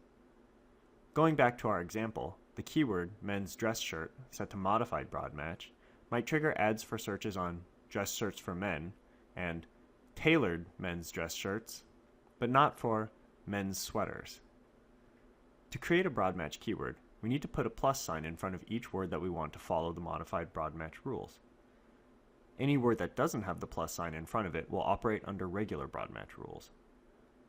Going back to our example, the keyword men's dress shirt set to modified broad match might trigger ads for searches on dress shirts for men and tailored men's dress shirts, but not for men's sweaters. To create a broad match keyword, we need to put a plus sign in front of each word that we want to follow the modified broad match rules. Any word that doesn't have the plus sign in front of it will operate under regular broad match rules.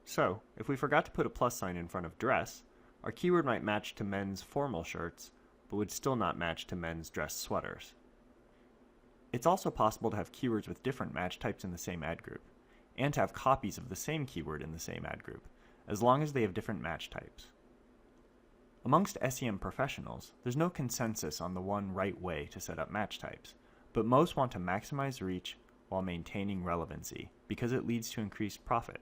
So, if we forgot to put a plus sign in front of dress, our keyword might match to men's formal shirts, but would still not match to men's dress sweaters. It's also possible to have keywords with different match types in the same ad group, and to have copies of the same keyword in the same ad group, as long as they have different match types. Amongst SEM professionals, there's no consensus on the one right way to set up match types, but most want to maximize reach while maintaining relevancy because it leads to increased profit.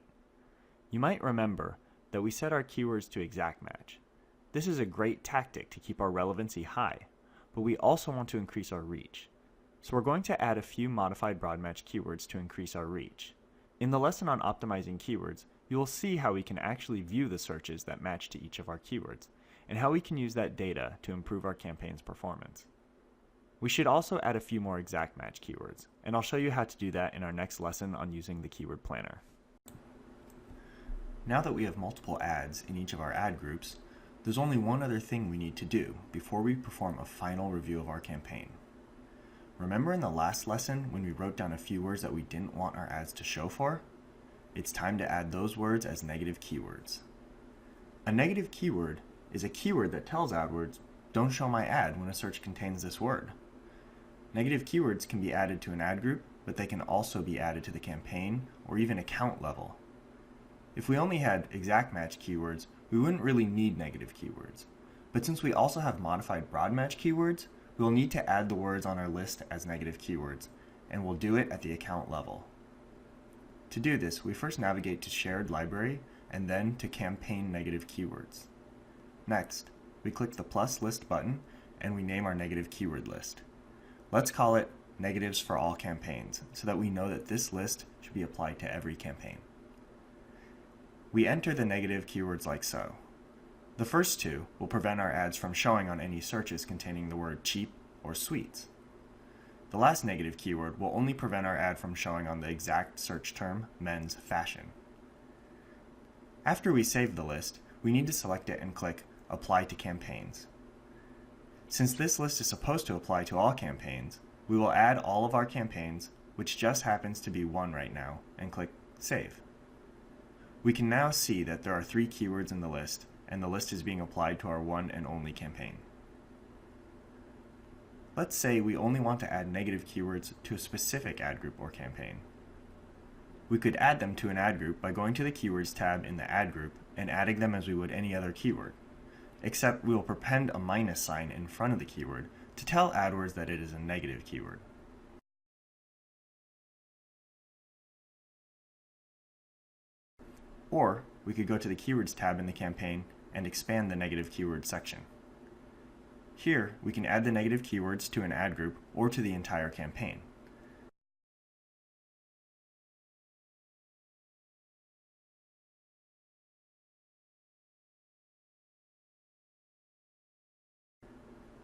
You might remember that we set our keywords to exact match. This is a great tactic to keep our relevancy high, but we also want to increase our reach. So we're going to add a few modified broad match keywords to increase our reach. In the lesson on optimizing keywords, you will see how we can actually view the searches that match to each of our keywords, and how we can use that data to improve our campaign's performance. We should also add a few more exact match keywords, and I'll show you how to do that in our next lesson on using the keyword planner. Now that we have multiple ads in each of our ad groups, there's only one other thing we need to do before we perform a final review of our campaign. Remember in the last lesson when we wrote down a few words that we didn't want our ads to show for? It's time to add those words as negative keywords. A negative keyword is a keyword that tells AdWords, don't show my ad when a search contains this word. Negative keywords can be added to an ad group, but they can also be added to the campaign or even account level. If we only had exact match keywords, we wouldn't really need negative keywords. But since we also have modified broad match keywords, we will need to add the words on our list as negative keywords, and we'll do it at the account level. To do this, we first navigate to Shared Library and then to Campaign Negative Keywords. Next, we click the plus list button and we name our negative keyword list. Let's call it Negatives for All Campaigns so that we know that this list should be applied to every campaign. We enter the negative keywords like so. The first two will prevent our ads from showing on any searches containing the word cheap or sweets. The last negative keyword will only prevent our ad from showing on the exact search term men's fashion. After we save the list, we need to select it and click Apply to Campaigns. Since this list is supposed to apply to all campaigns, we will add all of our campaigns, which just happens to be one right now, and click Save. We can now see that there are 3 keywords in the list, and the list is being applied to our one and only campaign. Let's say we only want to add negative keywords to a specific ad group or campaign. We could add them to an ad group by going to the Keywords tab in the ad group and adding them as we would any other keyword, except we will prepend a minus sign in front of the keyword to tell AdWords that it is a negative keyword. Or we could go to the Keywords tab in the campaign and expand the negative keyword section. Here, we can add the negative keywords to an ad group or to the entire campaign.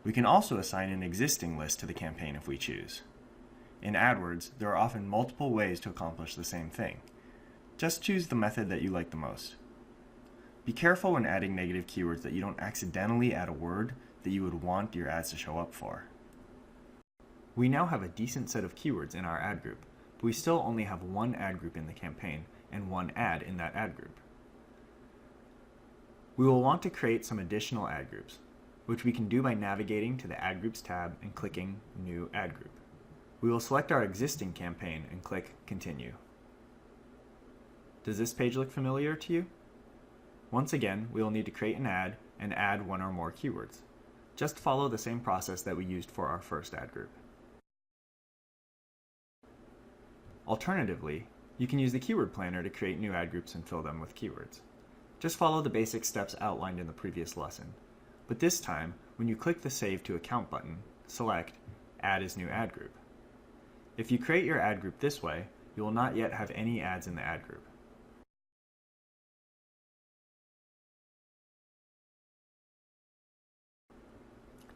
We can also assign an existing list to the campaign if we choose. In AdWords, there are often multiple ways to accomplish the same thing. Just choose the method that you like the most. Be careful when adding negative keywords that you don't accidentally add a word that you would want your ads to show up for. We now have a decent set of keywords in our ad group, but we still only have one ad group in the campaign and one ad in that ad group. We will want to create some additional ad groups, which we can do by navigating to the Ad Groups tab and clicking New Ad Group. We will select our existing campaign and click Continue. Does this page look familiar to you? Once again, we will need to create an ad and add one or more keywords. Just follow the same process that we used for our first ad group. Alternatively, you can use the Keyword Planner to create new ad groups and fill them with keywords. Just follow the basic steps outlined in the previous lesson. But this time, when you click the Save to Account button, select Add as New Ad Group. If you create your ad group this way, you will not yet have any ads in the ad group.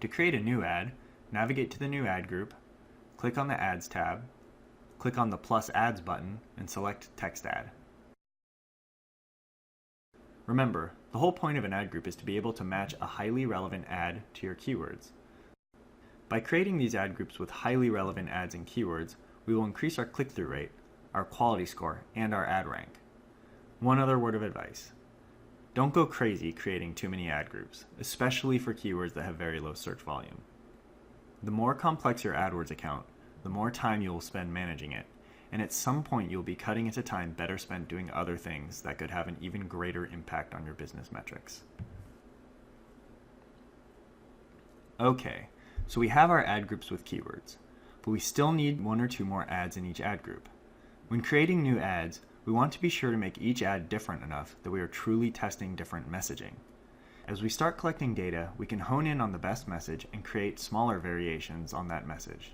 To create a new ad, navigate to the new ad group, click on the Ads tab, click on the plus Ads button, and select Text Ad. Remember, the whole point of an ad group is to be able to match a highly relevant ad to your keywords. By creating these ad groups with highly relevant ads and keywords, we will increase our click-through rate, our quality score, and our ad rank. One other word of advice. Don't go crazy creating too many ad groups, especially for keywords that have very low search volume. The more complex your AdWords account, the more time you will spend managing it, and at some point you'll be cutting into time better spent doing other things that could have an even greater impact on your business metrics. Okay, so we have our ad groups with keywords, but we still need one or two more ads in each ad group. When creating new ads, we want to be sure to make each ad different enough that we are truly testing different messaging. As we start collecting data, we can hone in on the best message and create smaller variations on that message.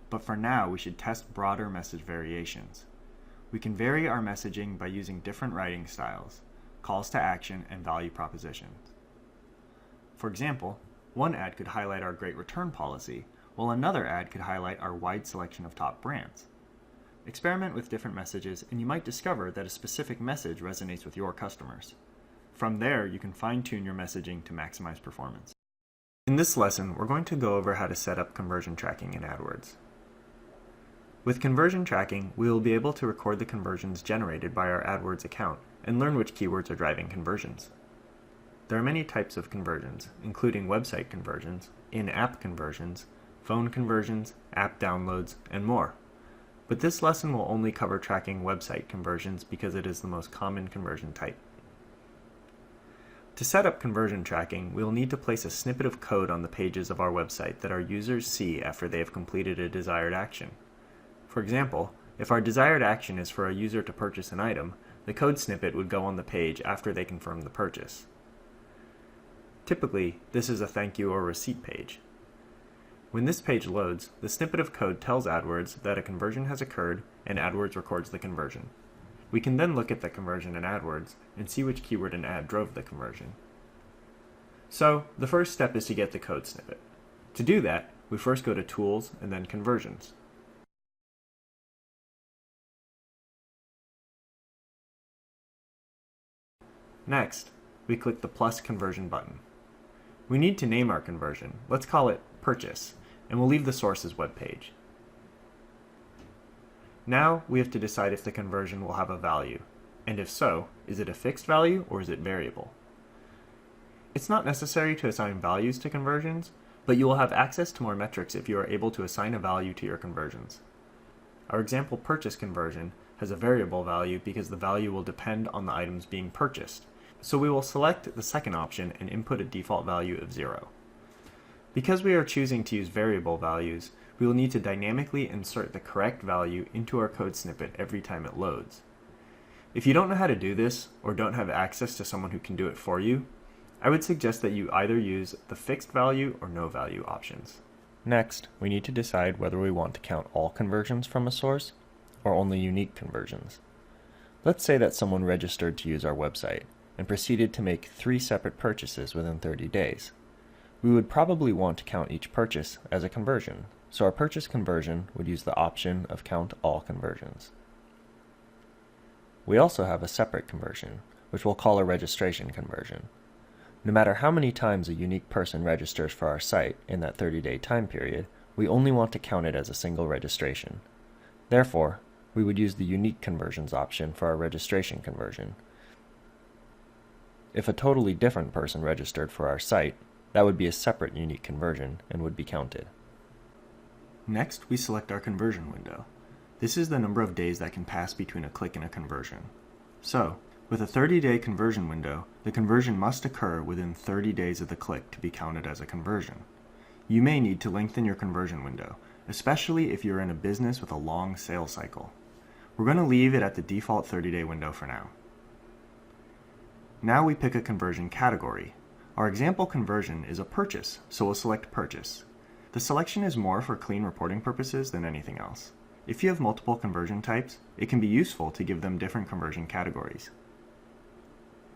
But for now, we should test broader message variations. We can vary our messaging by using different writing styles, calls to action, and value propositions. For example, one ad could highlight our great return policy, while another ad could highlight our wide selection of top brands. Experiment with different messages, and you might discover that a specific message resonates with your customers. From there, you can fine-tune your messaging to maximize performance. In this lesson, we're going to go over how to set up conversion tracking in AdWords. With conversion tracking, we will be able to record the conversions generated by our AdWords account and learn which keywords are driving conversions. There are many types of conversions, including website conversions, in-app conversions, phone conversions, app downloads, and more. But this lesson will only cover tracking website conversions because it is the most common conversion type. To set up conversion tracking, we will need to place a snippet of code on the pages of our website that our users see after they have completed a desired action. For example, if our desired action is for a user to purchase an item, the code snippet would go on the page after they confirm the purchase. Typically, this is a thank you or receipt page. When this page loads, the snippet of code tells AdWords that a conversion has occurred and AdWords records the conversion. We can then look at the conversion in AdWords and see which keyword and ad drove the conversion. So, the first step is to get the code snippet. To do that, we first go to Tools and then Conversions. Next, we click the plus conversion button. We need to name our conversion. Let's call it Purchase, and we'll leave the source's web page. Now we have to decide if the conversion will have a value, and if so, is it a fixed value or is it variable? It's not necessary to assign values to conversions, but you will have access to more metrics if you are able to assign a value to your conversions. Our example purchase conversion has a variable value because the value will depend on the items being purchased, so we will select the second option and input a default value of 0. Because we are choosing to use variable values, we will need to dynamically insert the correct value into our code snippet every time it loads. If you don't know how to do this, or don't have access to someone who can do it for you, I would suggest that you either use the fixed value or no value options. Next, we need to decide whether we want to count all conversions from a source or only unique conversions. Let's say that someone registered to use our website and proceeded to make 3 separate purchases within 30 days. We would probably want to count each purchase as a conversion, so our purchase conversion would use the option of count all conversions. We also have a separate conversion, which we'll call a registration conversion. No matter how many times a unique person registers for our site in that 30-day time period, we only want to count it as a single registration. Therefore, we would use the unique conversions option for our registration conversion. If a totally different person registered for our site, that would be a separate unique conversion and would be counted. Next, we select our conversion window. This is the number of days that can pass between a click and a conversion. So, with a 30-day conversion window, the conversion must occur within 30 days of the click to be counted as a conversion. You may need to lengthen your conversion window, especially if you're in a business with a long sales cycle. We're going to leave it at the default 30-day window for now. Now we pick a conversion category. Our example conversion is a purchase, so we'll select Purchase. The selection is more for clean reporting purposes than anything else. If you have multiple conversion types, it can be useful to give them different conversion categories.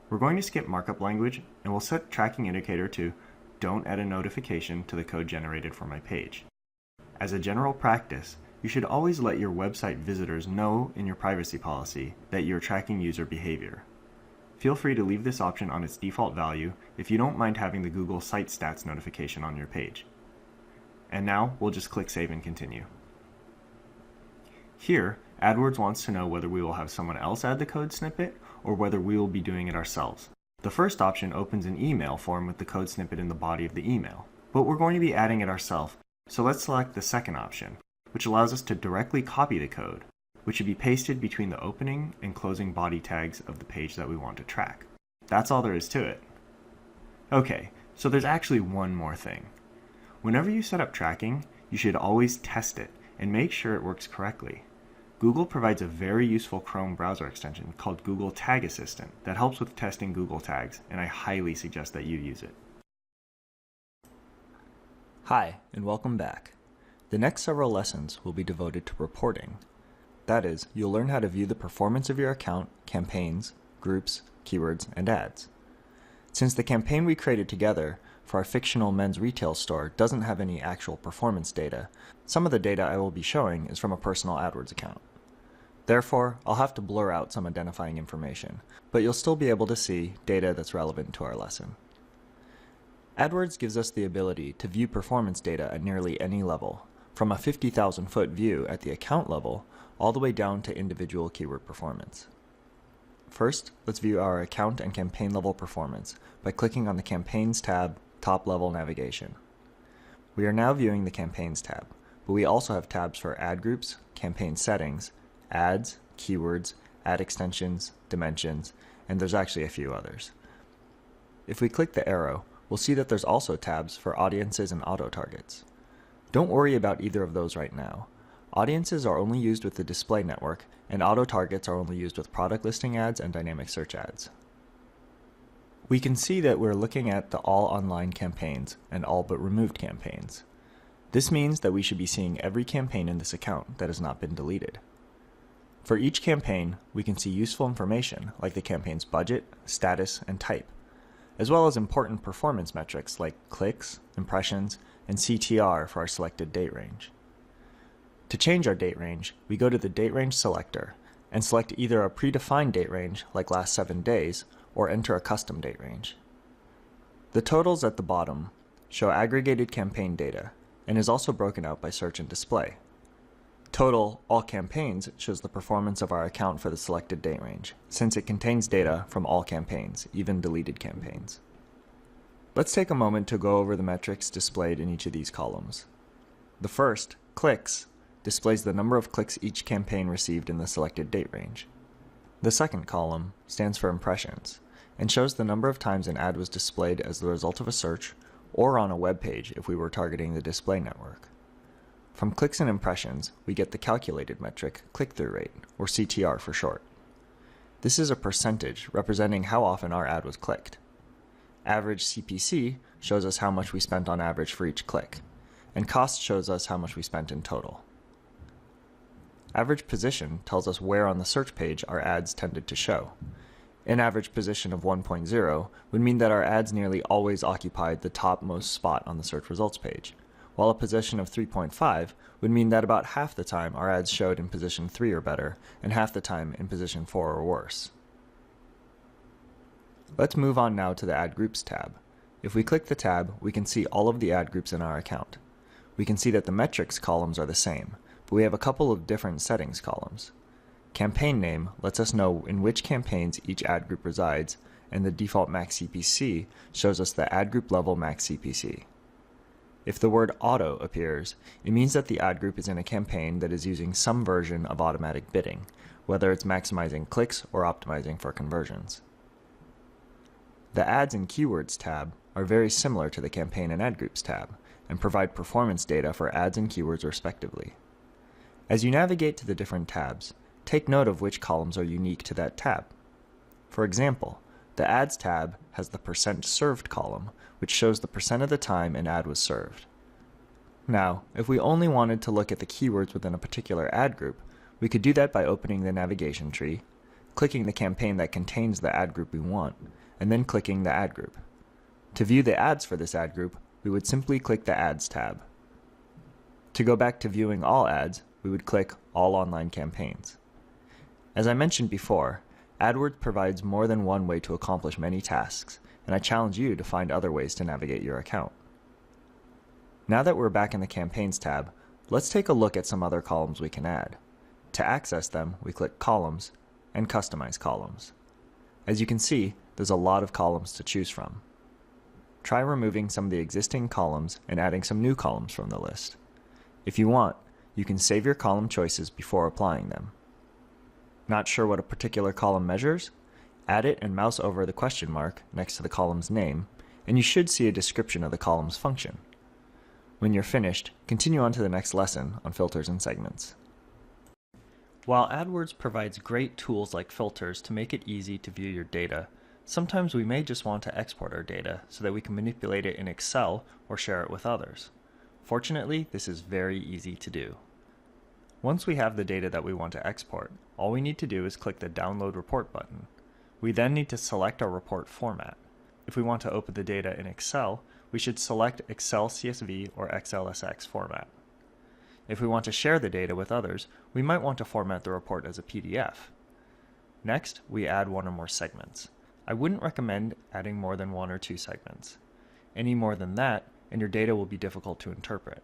We're going to skip markup language, and we'll set tracking indicator to Don't add a notification to the code generated for my page. As a general practice, you should always let your website visitors know in your privacy policy that you're tracking user behavior. Feel free to leave this option on its default value if you don't mind having the Google Site Stats notification on your page. And now we'll just click Save and Continue. Here, AdWords wants to know whether we will have someone else add the code snippet or whether we will be doing it ourselves. The first option opens an email form with the code snippet in the body of the email, but we're going to be adding it ourselves, so let's select the second option, which allows us to directly copy the code, which should be pasted between the opening and closing body tags of the page that we want to track. That's all there is to it. Okay, so there's actually one more thing. Whenever you set up tracking, you should always test it and make sure it works correctly. Google provides a very useful Chrome browser extension called Google Tag Assistant that helps with testing Google tags, and I highly suggest that you use it. Hi, and welcome back. The next several lessons will be devoted to reporting. That is, you'll learn how to view the performance of your account, campaigns, groups, keywords, and ads. Since the campaign we created together for our fictional men's retail store doesn't have any actual performance data, some of the data I will be showing is from a personal AdWords account. Therefore, I'll have to blur out some identifying information, but you'll still be able to see data that's relevant to our lesson. AdWords gives us the ability to view performance data at nearly any level, from a 50,000-foot view at the account level all the way down to individual keyword performance. First, let's view our account and campaign level performance by clicking on the Campaigns tab, top level navigation. We are now viewing the Campaigns tab, but we also have tabs for ad groups, campaign settings, ads, keywords, ad extensions, dimensions, and there's actually a few others. If we click the arrow, we'll see that there's also tabs for audiences and auto targets. Don't worry about either of those right now. Audiences are only used with the display network, and auto targets are only used with product listing ads and dynamic search ads. We can see that we're looking at the all online campaigns and all but removed campaigns. This means that we should be seeing every campaign in this account that has not been deleted. For each campaign, we can see useful information like the campaign's budget, status, and type, as well as important performance metrics like clicks, impressions, and CTR for our selected date range. To change our date range, we go to the Date Range selector and select either a predefined date range like last 7 days or enter a custom date range. The totals at the bottom show aggregated campaign data and is also broken out by search and display. Total All Campaigns shows the performance of our account for the selected date range, since it contains data from all campaigns, even deleted campaigns. Let's take a moment to go over the metrics displayed in each of these columns. The first, clicks, displays the number of clicks each campaign received in the selected date range. The second column stands for impressions and shows the number of times an ad was displayed as the result of a search or on a web page if we were targeting the display network. From clicks and impressions, we get the calculated metric, click-through rate, or CTR for short. This is a percentage representing how often our ad was clicked. Average CPC shows us how much we spent on average for each click, and cost shows us how much we spent in total. Average position tells us where on the search page our ads tended to show. An average position of 1.0 would mean that our ads nearly always occupied the topmost spot on the search results page, while a position of 3.5 would mean that about half the time our ads showed in position 3 or better, and half the time in position 4 or worse. Let's move on now to the Ad Groups tab. If we click the tab, we can see all of the ad groups in our account. We can see that the metrics columns are the same, but we have a couple of different settings columns. Campaign name lets us know in which campaigns each ad group resides, and the default max CPC shows us the ad group level max CPC. If the word auto appears, it means that the ad group is in a campaign that is using some version of automatic bidding, whether it's maximizing clicks or optimizing for conversions. The Ads and Keywords tab are very similar to the Campaign and Ad Groups tab, and provide performance data for ads and keywords respectively. As you navigate to the different tabs, take note of which columns are unique to that tab. For example, the Ads tab has the percent served column, which shows the percent of the time an ad was served. Now, if we only wanted to look at the keywords within a particular ad group, we could do that by opening the navigation tree, clicking the campaign that contains the ad group we want, and then clicking the ad group. To view the ads for this ad group, we would simply click the Ads tab. To go back to viewing all ads, we would click All Online Campaigns. As I mentioned before, AdWords provides more than one way to accomplish many tasks, and I challenge you to find other ways to navigate your account. Now that we're back in the Campaigns tab, let's take a look at some other columns we can add. To access them, we click Columns and Customize Columns. As you can see, there's a lot of columns to choose from. Try removing some of the existing columns and adding some new columns from the list. If you want, you can save your column choices before applying them. Not sure what a particular column measures? Add it and mouse over the question mark next to the column's name, and you should see a description of the column's function. When you're finished, continue on to the next lesson on filters and segments. While AdWords provides great tools like filters to make it easy to view your data, sometimes we may just want to export our data so that we can manipulate it in Excel or share it with others. Fortunately, this is very easy to do. Once we have the data that we want to export, all we need to do is click the Download Report button. We then need to select our report format. If we want to open the data in Excel, we should select Excel CSV or XLSX format. If we want to share the data with others, we might want to format the report as a PDF. Next, we add one or more segments. I wouldn't recommend adding more than 1 or 2 segments. Any more than that, and your data will be difficult to interpret.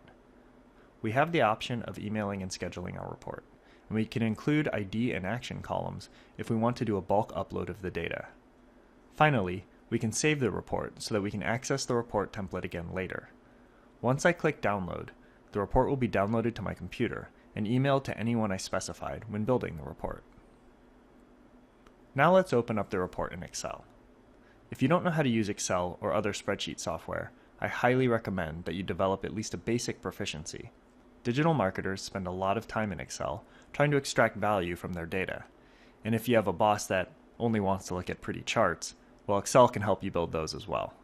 We have the option of emailing and scheduling our report, and we can include ID and action columns if we want to do a bulk upload of the data. Finally, we can save the report so that we can access the report template again later. Once I click Download, the report will be downloaded to my computer and emailed to anyone I specified when building the report. Now let's open up the report in Excel. If you don't know how to use Excel or other spreadsheet software, I highly recommend that you develop at least a basic proficiency. Digital marketers spend a lot of time in Excel trying to extract value from their data. And if you have a boss that only wants to look at pretty charts, well, Excel can help you build those as well.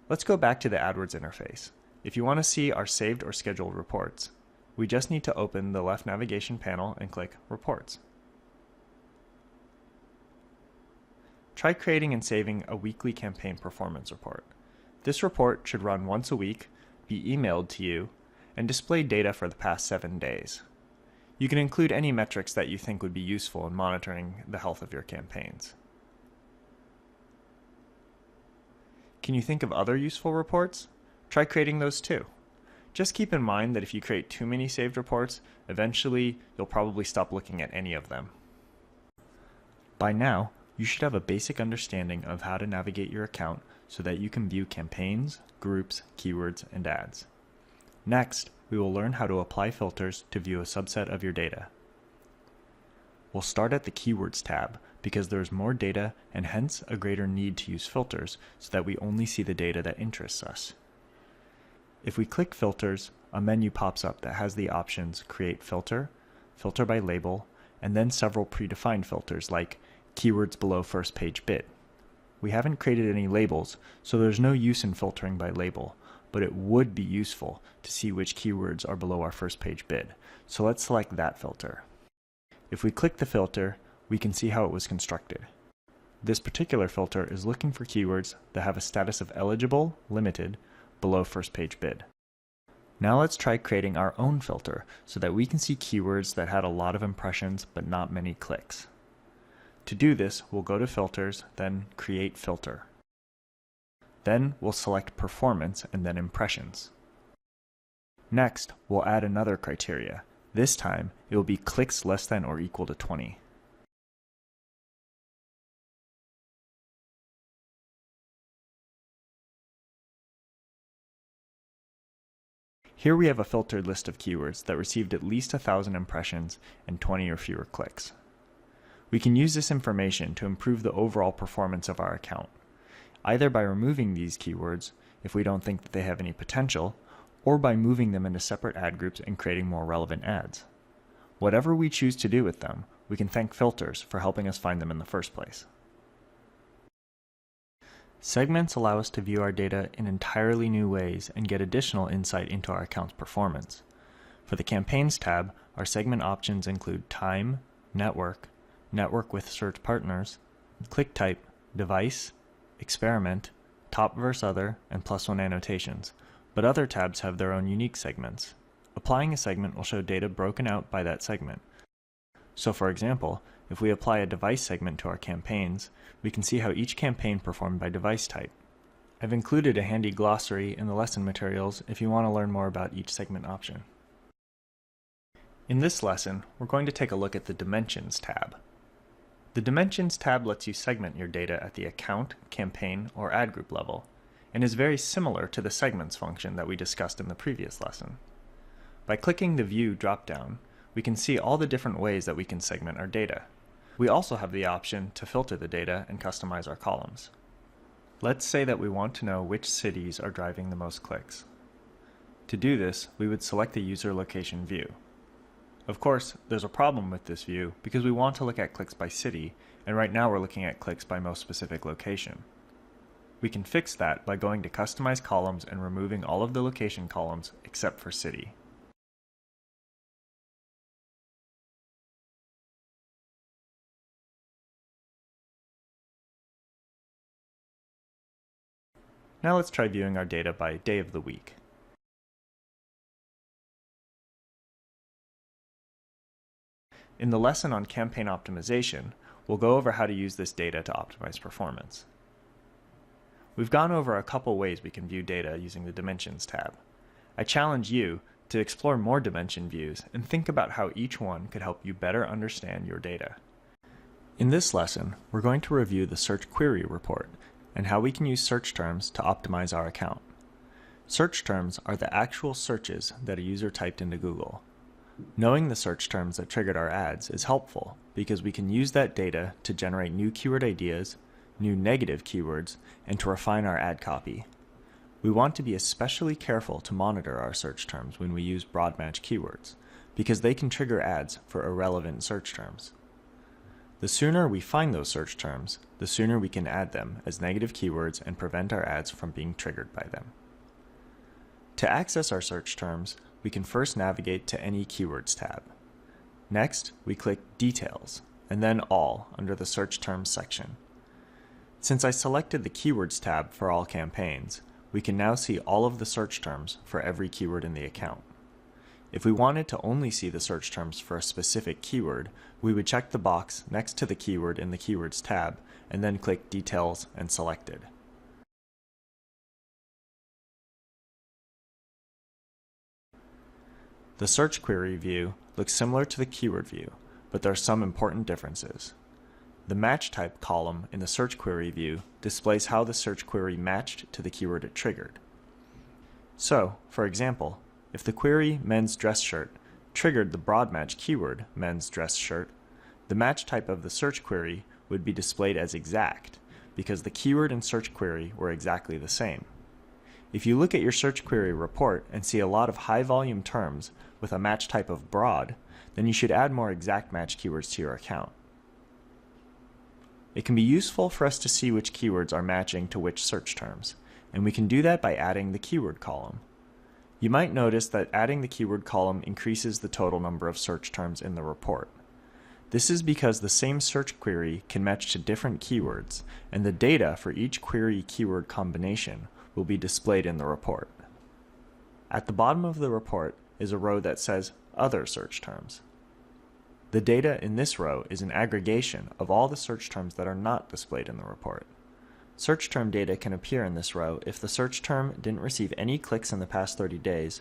Let's go back to the AdWords interface. If you want to see our saved or scheduled reports, we just need to open the left navigation panel and click Reports. Try creating and saving a weekly campaign performance report. This report should run once a week, be emailed to you, and display data for the past 7 days. You can include any metrics that you think would be useful in monitoring the health of your campaigns. Can you think of other useful reports? Try creating those too. Just keep in mind that if you create too many saved reports, eventually you'll probably stop looking at any of them. By now, you should have a basic understanding of how to navigate your account so that you can view campaigns, groups, keywords, and ads. Next, we will learn how to apply filters to view a subset of your data. We'll start at the Keywords tab because there is more data and hence a greater need to use filters so that we only see the data that interests us. If we click Filters, a menu pops up that has the options Create Filter, Filter by Label, and then several predefined filters like Keywords below first page bid. We haven't created any labels, so there's no use in filtering by label, but it would be useful to see which keywords are below our first page bid, so let's select that filter. If we click the filter, we can see how it was constructed. This particular filter is looking for keywords that have a status of eligible, limited, below first page bid. Now let's try creating our own filter so that we can see keywords that had a lot of impressions but not many clicks. To do this, we'll go to Filters, then Create Filter. Then we'll select Performance and then Impressions. Next, we'll add another criteria. This time, it will be clicks less than or equal to 20. Here we have a filtered list of keywords that received at least 1,000 impressions and 20 or fewer clicks. We can use this information to improve the overall performance of our account, either by removing these keywords if we don't think that they have any potential, or by moving them into separate ad groups and creating more relevant ads. Whatever we choose to do with them, we can thank filters for helping us find them in the first place. Segments allow us to view our data in entirely new ways and get additional insight into our account's performance. For the Campaigns tab, our segment options include time, network, network with search partners, click type, device, experiment, top versus other, and +1 annotations, but other tabs have their own unique segments. Applying a segment will show data broken out by that segment. So for example, if we apply a device segment to our campaigns, we can see how each campaign performed by device type. I've included a handy glossary in the lesson materials if you want to learn more about each segment option. In this lesson, we're going to take a look at the Dimensions tab. The Dimensions tab lets you segment your data at the account, campaign, or ad group level, and is very similar to the Segments function that we discussed in the previous lesson. By clicking the View drop-down, we can see all the different ways that we can segment our data. We also have the option to filter the data and customize our columns. Let's say that we want to know which cities are driving the most clicks. To do this, we would select the user location view. Of course, there's a problem with this view because we want to look at clicks by city, and right now we're looking at clicks by most specific location. We can fix that by going to Customize Columns and removing all of the location columns except for city. Now let's try viewing our data by day of the week. In the lesson on campaign optimization, we'll go over how to use this data to optimize performance. We've gone over a couple ways we can view data using the Dimensions tab. I challenge you to explore more dimension views and think about how each one could help you better understand your data. In this lesson, we're going to review the search query report and how we can use search terms to optimize our account. Search terms are the actual searches that a user typed into Google. Knowing the search terms that triggered our ads is helpful because we can use that data to generate new keyword ideas, new negative keywords, and to refine our ad copy. We want to be especially careful to monitor our search terms when we use broad match keywords, because they can trigger ads for irrelevant search terms. The sooner we find those search terms, the sooner we can add them as negative keywords and prevent our ads from being triggered by them. To access our search terms, we can first navigate to any Keywords tab. Next, we click Details, and then All under the Search Terms section. Since I selected the Keywords tab for all campaigns, we can now see all of the search terms for every keyword in the account. If we wanted to only see the search terms for a specific keyword, we would check the box next to the keyword in the Keywords tab and then click Details and Selected. The search query view looks similar to the keyword view, but there are some important differences. The match type column in the search query view displays how the search query matched to the keyword it triggered. So, for example, if the query men's dress shirt triggered the broad match keyword men's dress shirt, the match type of the search query would be displayed as exact because the keyword and search query were exactly the same. If you look at your search query report and see a lot of high volume terms with a match type of broad, then you should add more exact match keywords to your account. It can be useful for us to see which keywords are matching to which search terms, and we can do that by adding the keyword column. You might notice that adding the keyword column increases the total number of search terms in the report. This is because the same search query can match to different keywords, and the data for each query keyword combination will be displayed in the report. At the bottom of the report is a row that says Other Search Terms. The data in this row is an aggregation of all the search terms that are not displayed in the report. Search term data can appear in this row if the search term didn't receive any clicks in the past 30 days,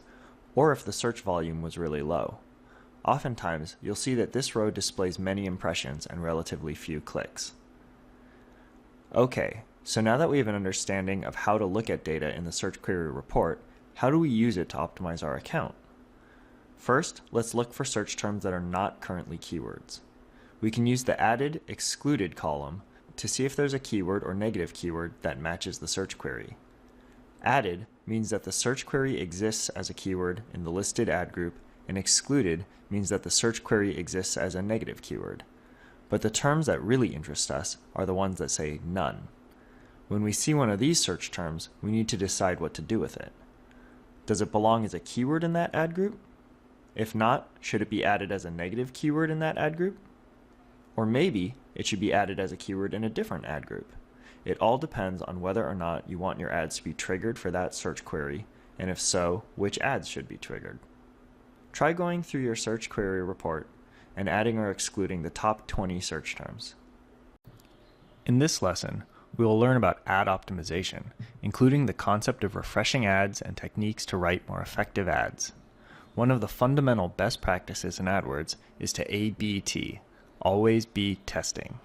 or if the search volume was really low. Oftentimes, you'll see that this row displays many impressions and relatively few clicks. Okay, so now that we have an understanding of how to look at data in the search query report, how do we use it to optimize our account? First, let's look for search terms that are not currently keywords. We can use the Added Excluded column to see if there's a keyword or negative keyword that matches the search query. Added means that the search query exists as a keyword in the listed ad group, and excluded means that the search query exists as a negative keyword. But the terms that really interest us are the ones that say none. When we see one of these search terms, we need to decide what to do with it. Does it belong as a keyword in that ad group? If not, should it be added as a negative keyword in that ad group? Or maybe it should be added as a keyword in a different ad group. It all depends on whether or not you want your ads to be triggered for that search query and if so, which ads should be triggered. Try going through your search query report and adding or excluding the top 20 search terms. In this lesson, we will learn about ad optimization, including the concept of refreshing ads and techniques to write more effective ads. One of the fundamental best practices in AdWords is to A/B-T, always be testing.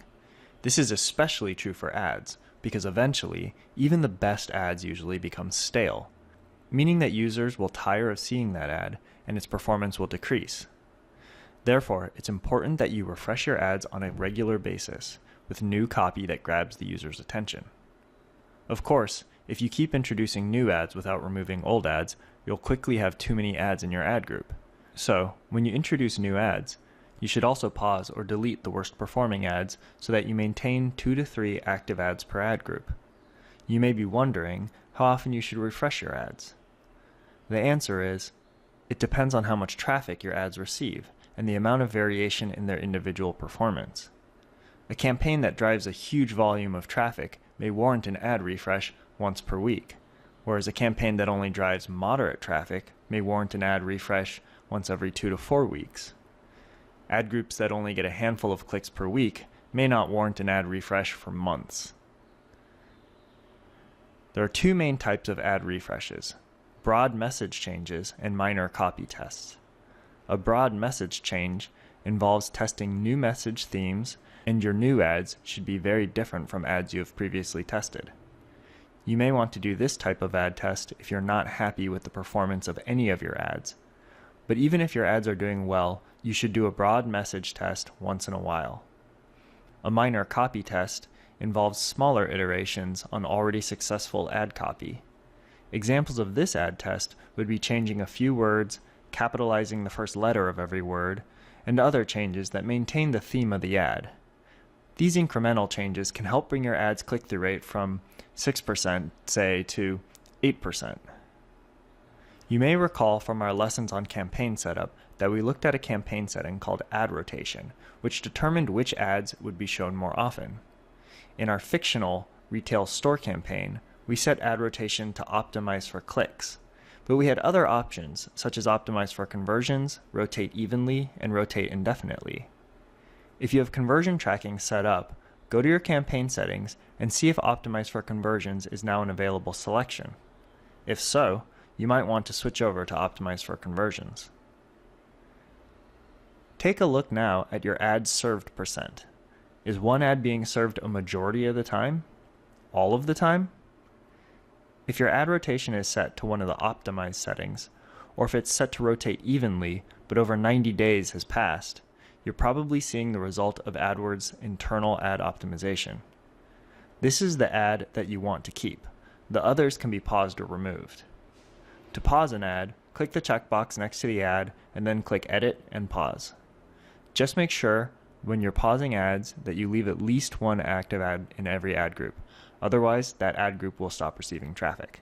This is especially true for ads, because eventually, even the best ads usually become stale, meaning that users will tire of seeing that ad and its performance will decrease. Therefore, it's important that you refresh your ads on a regular basis with new copy that grabs the user's attention. Of course, if you keep introducing new ads without removing old ads, you'll quickly have too many ads in your ad group. So, when you introduce new ads, you should also pause or delete the worst performing ads so that you maintain 2 to 3 active ads per ad group. You may be wondering how often you should refresh your ads. The answer is, it depends on how much traffic your ads receive and the amount of variation in their individual performance. A campaign that drives a huge volume of traffic may warrant an ad refresh once per week, whereas a campaign that only drives moderate traffic may warrant an ad refresh once every 2 to 4 weeks. Ad groups that only get a handful of clicks per week may not warrant an ad refresh for months. There are 2 main types of ad refreshes: broad message changes and minor copy tests. A broad message change involves testing new message themes, and your new ads should be very different from ads you have previously tested. You may want to do this type of ad test if you're not happy with the performance of any of your ads. But even if your ads are doing well, you should do a broad message test once in a while. A minor copy test involves smaller iterations on already successful ad copy. Examples of this ad test would be changing a few words, capitalizing the first letter of every word, and other changes that maintain the theme of the ad. These incremental changes can help bring your ad's click-through rate from 6%, say, to 8%. You may recall from our lessons on campaign setup that we looked at a campaign setting called ad rotation, which determined which ads would be shown more often. In our fictional retail store campaign, we set ad rotation to optimize for clicks, but we had other options such as optimize for conversions, rotate evenly, and rotate indefinitely. If you have conversion tracking set up, go to your campaign settings and see if optimize for conversions is now an available selection. If so, you might want to switch over to optimize for conversions. Take a look now at your ads served percent. Is one ad being served a majority of the time? All of the time? If your ad rotation is set to one of the optimized settings, or if it's set to rotate evenly but over 90 days has passed, you're probably seeing the result of AdWords' internal ad optimization. This is the ad that you want to keep. The others can be paused or removed. To pause an ad, click the checkbox next to the ad and then click Edit and Pause. Just make sure when you're pausing ads that you leave at least one active ad in every ad group. Otherwise, that ad group will stop receiving traffic.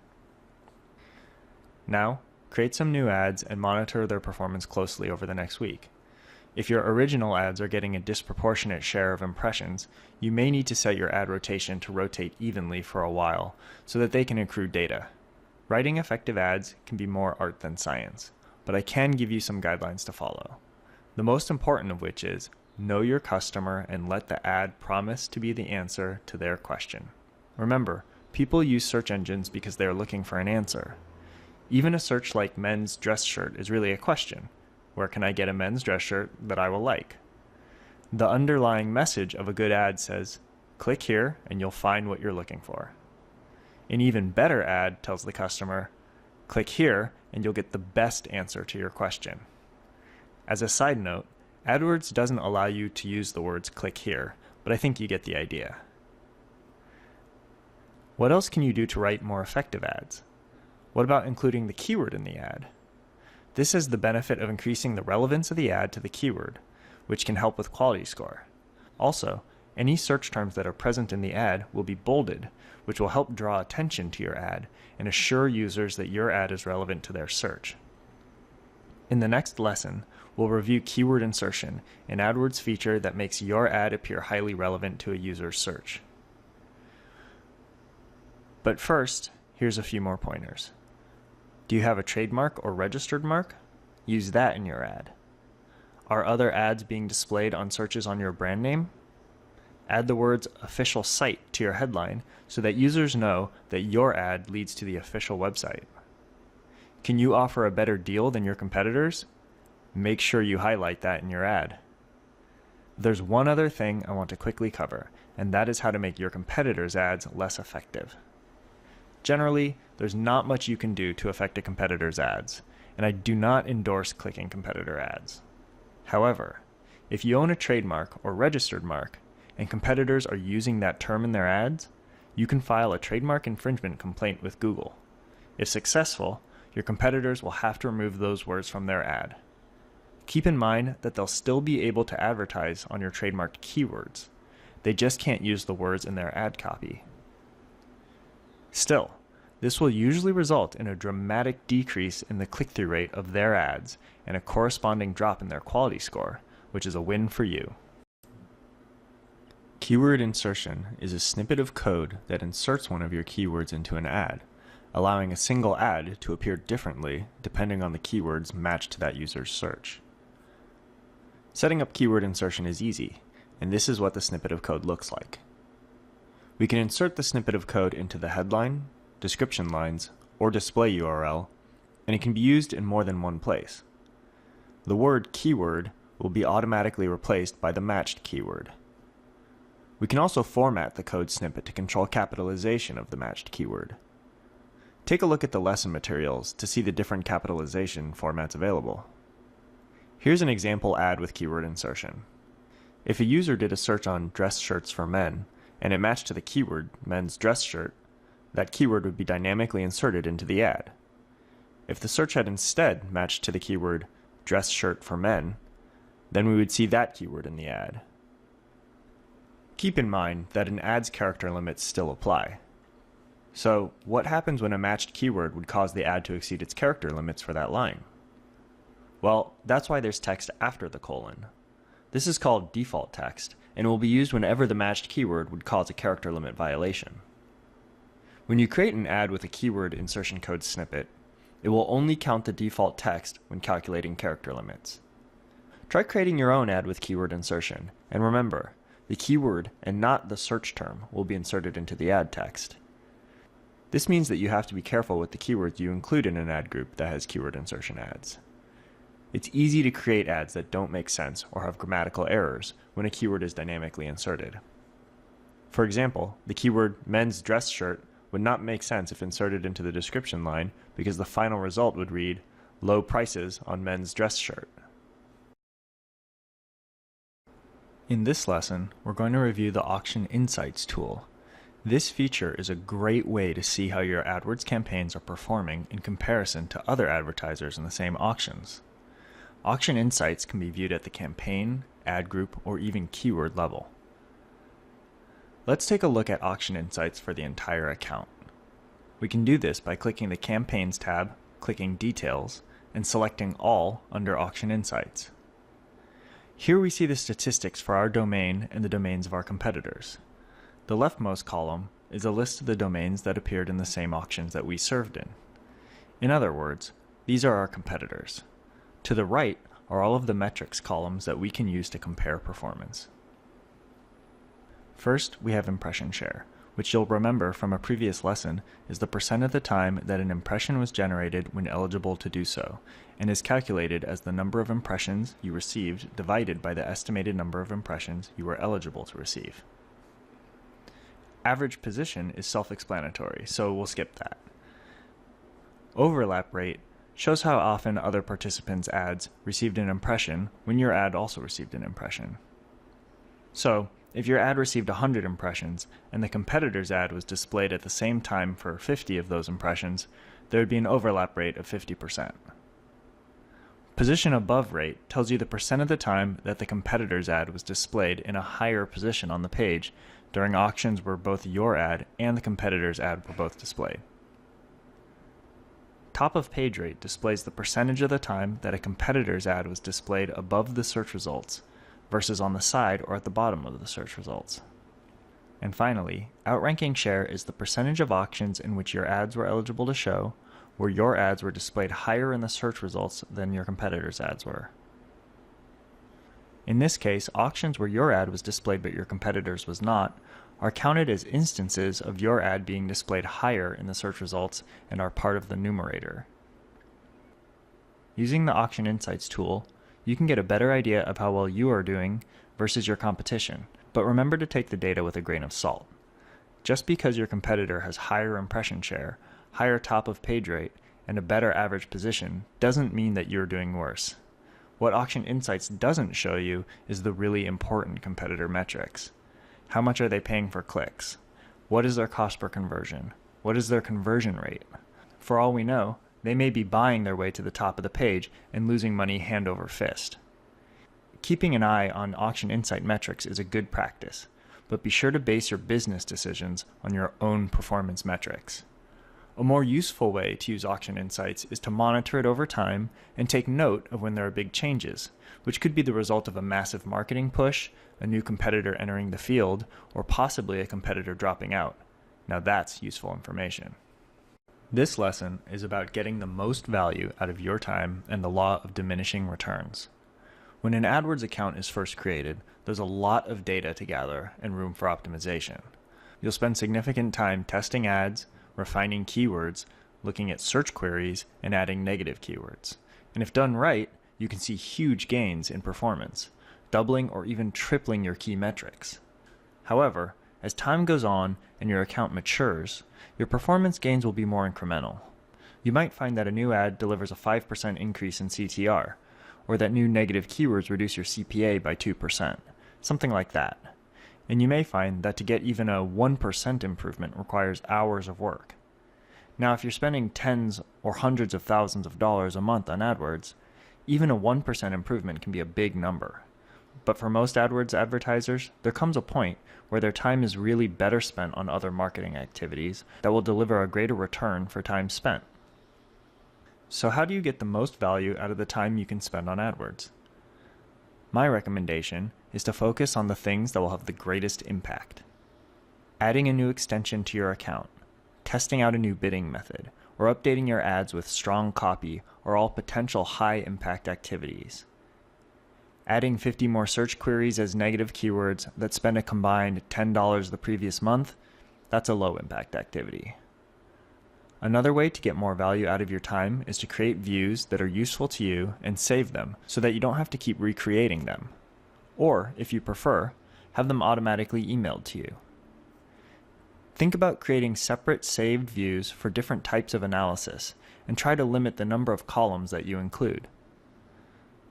Now, create some new ads and monitor their performance closely over the next week. If your original ads are getting a disproportionate share of impressions, you may need to set your ad rotation to rotate evenly for a while so that they can accrue data. Writing effective ads can be more art than science, but I can give you some guidelines to follow. The most important of which is, know your customer and let the ad promise to be the answer to their question. Remember, people use search engines because they are looking for an answer. Even a search like men's dress shirt is really a question. Where can I get a men's dress shirt that I will like? The underlying message of a good ad says, click here and you'll find what you're looking for. An even better ad tells the customer, click here and you'll get the best answer to your question. As a side note, AdWords doesn't allow you to use the words click here, but I think you get the idea. What else can you do to write more effective ads? What about including the keyword in the ad? This has the benefit of increasing the relevance of the ad to the keyword, which can help with quality score. Also, any search terms that are present in the ad will be bolded, which will help draw attention to your ad and assure users that your ad is relevant to their search. In the next lesson, we'll review keyword insertion, an AdWords feature that makes your ad appear highly relevant to a user's search. But first, here's a few more pointers. Do you have a trademark or registered mark? Use that in your ad. Are other ads being displayed on searches on your brand name? Add the words official site to your headline so that users know that your ad leads to the official website. Can you offer a better deal than your competitors? Make sure you highlight that in your ad. There's one other thing I want to quickly cover, and that is how to make your competitors' ads less effective. Generally, there's not much you can do to affect a competitor's ads, and I do not endorse clicking competitor ads. However, if you own a trademark or registered mark, and competitors are using that term in their ads, you can file a trademark infringement complaint with Google. If successful, your competitors will have to remove those words from their ad. Keep in mind that they'll still be able to advertise on your trademarked keywords. They just can't use the words in their ad copy. Still, this will usually result in a dramatic decrease in the click-through rate of their ads and a corresponding drop in their quality score, which is a win for you. Keyword insertion is a snippet of code that inserts one of your keywords into an ad, allowing a single ad to appear differently depending on the keywords matched to that user's search. Setting up keyword insertion is easy, and this is what the snippet of code looks like. We can insert the snippet of code into the headline, description lines, or display URL, and it can be used in more than one place. The word keyword will be automatically replaced by the matched keyword. We can also format the code snippet to control capitalization of the matched keyword. Take a look at the lesson materials to see the different capitalization formats available. Here's an example ad with keyword insertion. If a user did a search on dress shirts for men, and it matched to the keyword men's dress shirt, that keyword would be dynamically inserted into the ad. If the search had instead matched to the keyword dress shirt for men, then we would see that keyword in the ad. Keep in mind that an ad's character limits still apply. So, what happens when a matched keyword would cause the ad to exceed its character limits for that line? Well, that's why there's text after the colon. This is called default text, and will be used whenever the matched keyword would cause a character limit violation. When you create an ad with a keyword insertion code snippet, it will only count the default text when calculating character limits. Try creating your own ad with keyword insertion, and remember, the keyword and not the search term will be inserted into the ad text. This means that you have to be careful with the keywords you include in an ad group that has keyword insertion ads. It's easy to create ads that don't make sense or have grammatical errors when a keyword is dynamically inserted. For example, the keyword men's dress shirt would not make sense if inserted into the description line because the final result would read, low prices on men's dress shirt. In this lesson, we're going to review the Auction Insights tool. This feature is a great way to see how your AdWords campaigns are performing in comparison to other advertisers in the same auctions. Auction Insights can be viewed at the campaign, ad group, or even keyword level. Let's take a look at Auction Insights for the entire account. We can do this by clicking the Campaigns tab, clicking Details, and selecting All under Auction Insights. Here we see the statistics for our domain and the domains of our competitors. The leftmost column is a list of the domains that appeared in the same auctions that we served in. In other words, these are our competitors. To the right are all of the metrics columns that we can use to compare performance. First, we have impression share, which you'll remember from a previous lesson is the percent of the time that an impression was generated when eligible to do so, and is calculated as the number of impressions you received divided by the estimated number of impressions you were eligible to receive. Average position is self-explanatory, so we'll skip that. Overlap rate shows how often other participants' ads received an impression when your ad also received an impression. So, if your ad received 100 impressions and the competitor's ad was displayed at the same time for 50 of those impressions, there would be an overlap rate of 50%. Position above rate tells you the percent of the time that the competitor's ad was displayed in a higher position on the page during auctions where both your ad and the competitor's ad were both displayed. Top of page rate displays the percentage of the time that a competitor's ad was displayed above the search results versus on the side or at the bottom of the search results. And finally, outranking share is the percentage of auctions in which your ads were eligible to show where your ads were displayed higher in the search results than your competitors' ads were. In this case, auctions where your ad was displayed but your competitors' was not are counted as instances of your ad being displayed higher in the search results and are part of the numerator. Using the Auction Insights tool, you can get a better idea of how well you are doing versus your competition, but remember to take the data with a grain of salt. Just because your competitor has higher impression share, higher top of page rate, and a better average position doesn't mean that you're doing worse. What Auction Insights doesn't show you is the really important competitor metrics. How much are they paying for clicks? What is their cost per conversion? What is their conversion rate? For all we know, they may be buying their way to the top of the page and losing money hand over fist. Keeping an eye on Auction Insight metrics is a good practice, but be sure to base your business decisions on your own performance metrics. A more useful way to use Auction Insights is to monitor it over time and take note of when there are big changes, which could be the result of a massive marketing push, a new competitor entering the field, or possibly a competitor dropping out. Now that's useful information. This lesson is about getting the most value out of your time and the law of diminishing returns. When an AdWords account is first created, there's a lot of data to gather and room for optimization. You'll spend significant time testing ads, refining keywords, looking at search queries, and adding negative keywords. And if done right, you can see huge gains in performance, doubling or even tripling your key metrics. However, as time goes on and your account matures, your performance gains will be more incremental. You might find that a new ad delivers a 5% increase in CTR, or that new negative keywords reduce your CPA by 2%, something like that. And you may find that to get even a 1% improvement requires hours of work. Now, if you're spending tens or hundreds of thousands of dollars a month on AdWords, even a 1% improvement can be a big number. But for most AdWords advertisers, there comes a point where their time is really better spent on other marketing activities that will deliver a greater return for time spent. So how do you get the most value out of the time you can spend on AdWords? My recommendation is to focus on the things that will have the greatest impact. Adding a new extension to your account, testing out a new bidding method, or updating your ads with strong copy are all potential high-impact activities. Adding 50 more search queries as negative keywords that spend a combined $10 the previous month, that's a low-impact activity. Another way to get more value out of your time is to create views that are useful to you and save them so that you don't have to keep recreating them. Or, if you prefer, have them automatically emailed to you. Think about creating separate saved views for different types of analysis and try to limit the number of columns that you include.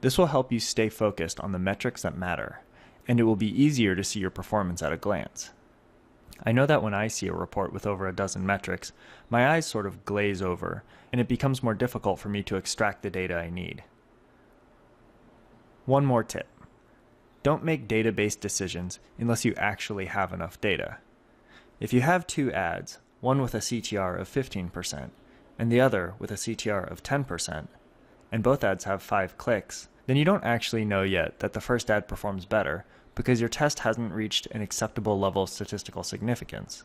This will help you stay focused on the metrics that matter, and it will be easier to see your performance at a glance. I know that when I see a report with over a dozen metrics, my eyes sort of glaze over, and it becomes more difficult for me to extract the data I need. One more tip. Don't make data-based decisions unless you actually have enough data. If you have two ads, one with a CTR of 15% and the other with a CTR of 10%, and both ads have 5 clicks, then you don't actually know yet that the first ad performs better because your test hasn't reached an acceptable level of statistical significance.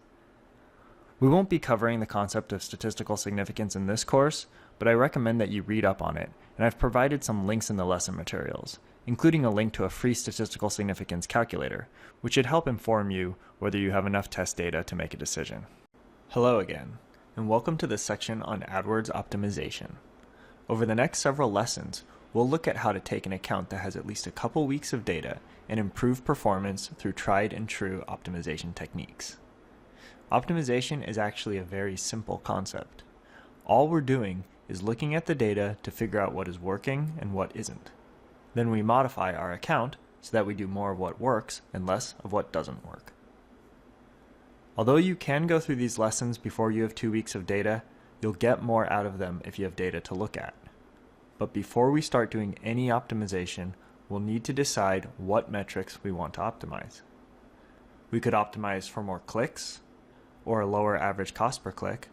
We won't be covering the concept of statistical significance in this course, but I recommend that you read up on it, and I've provided some links in the lesson materials, including a link to a free statistical significance calculator, which should help inform you whether you have enough test data to make a decision. Hello again, and welcome to this section on AdWords optimization. Over the next several lessons, we'll look at how to take an account that has at least a couple weeks of data and improve performance through tried and true optimization techniques. Optimization is actually a very simple concept. All we're doing is looking at the data to figure out what is working and what isn't. Then we modify our account so that we do more of what works and less of what doesn't work. Although you can go through these lessons before you have 2 weeks of data, you'll get more out of them if you have data to look at. But before we start doing any optimization, we'll need to decide what metrics we want to optimize. We could optimize for more clicks, or a lower average cost per click,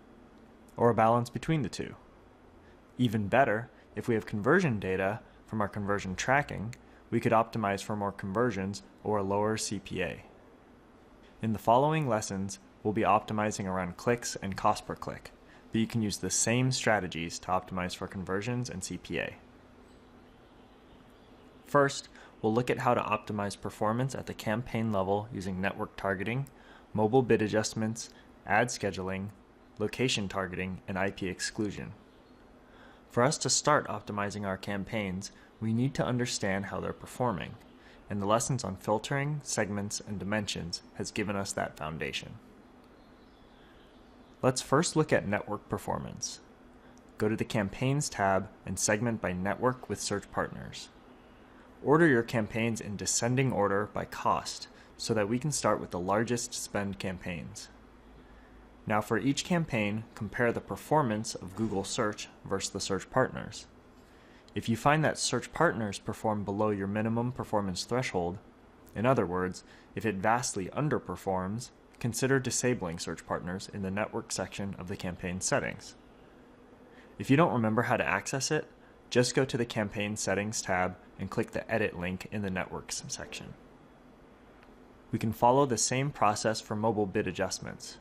or a balance between the two. Even better, if we have conversion data from our conversion tracking, we could optimize for more conversions or a lower CPA. In the following lessons, we'll be optimizing around clicks and cost per click, but you can use the same strategies to optimize for conversions and CPA. First, we'll look at how to optimize performance at the campaign level using network targeting, mobile bid adjustments, ad scheduling, location targeting, and IP exclusion. For us to start optimizing our campaigns, we need to understand how they're performing, and the lessons on filtering, segments, and dimensions has given us that foundation. Let's first look at network performance. Go to the Campaigns tab and segment by network with search partners. Order your campaigns in descending order by cost so that we can start with the largest spend campaigns. Now for each campaign, compare the performance of Google Search versus the search partners. If you find that search partners perform below your minimum performance threshold, in other words, if it vastly underperforms, consider disabling search partners in the network section of the campaign settings. If you don't remember how to access it, just go to the Campaign Settings tab and click the Edit link in the Networks section. We can follow the same process for mobile bid adjustments.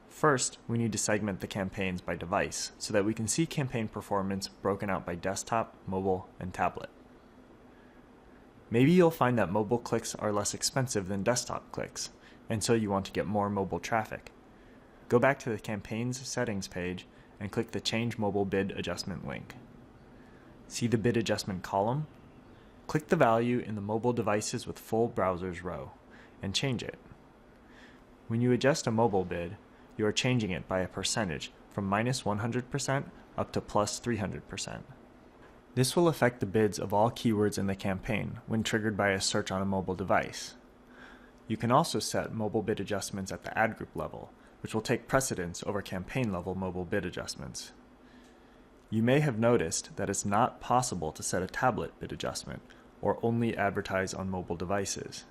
First, we need to segment the campaigns by device so that we can see campaign performance broken out by desktop, mobile, and tablet. Maybe you'll find that mobile clicks are less expensive than desktop clicks, and so you want to get more mobile traffic. Go back to the Campaigns Settings page and click the Change Mobile Bid Adjustment link. See the bid adjustment column? Click the value in the mobile devices with full browsers row and change it. When you adjust a mobile bid, you are changing it by a percentage from -100% up to +300%. This will affect the bids of all keywords in the campaign when triggered by a search on a mobile device. You can also set mobile bid adjustments at the ad group level, which will take precedence over campaign level mobile bid adjustments. You may have noticed that it's not possible to set a tablet bid adjustment or only advertise on mobile devices.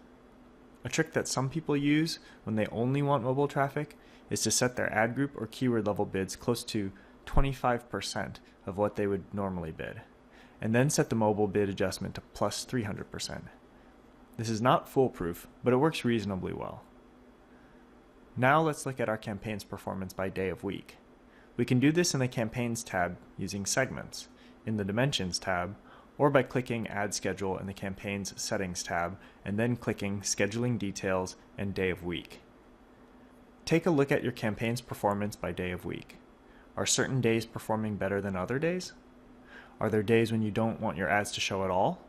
A trick that some people use when they only want mobile traffic is to set their ad group or keyword level bids close to 25% of what they would normally bid, and then set the mobile bid adjustment to +300%. This is not foolproof, but it works reasonably well. Now let's look at our campaign's performance by day of week. We can do this in the Campaigns tab using Segments, in the Dimensions tab, or by clicking Add Schedule in the Campaigns Settings tab and then clicking Scheduling Details and Day of Week. Take a look at your campaign's performance by day of week. Are certain days performing better than other days? Are there days when you don't want your ads to show at all?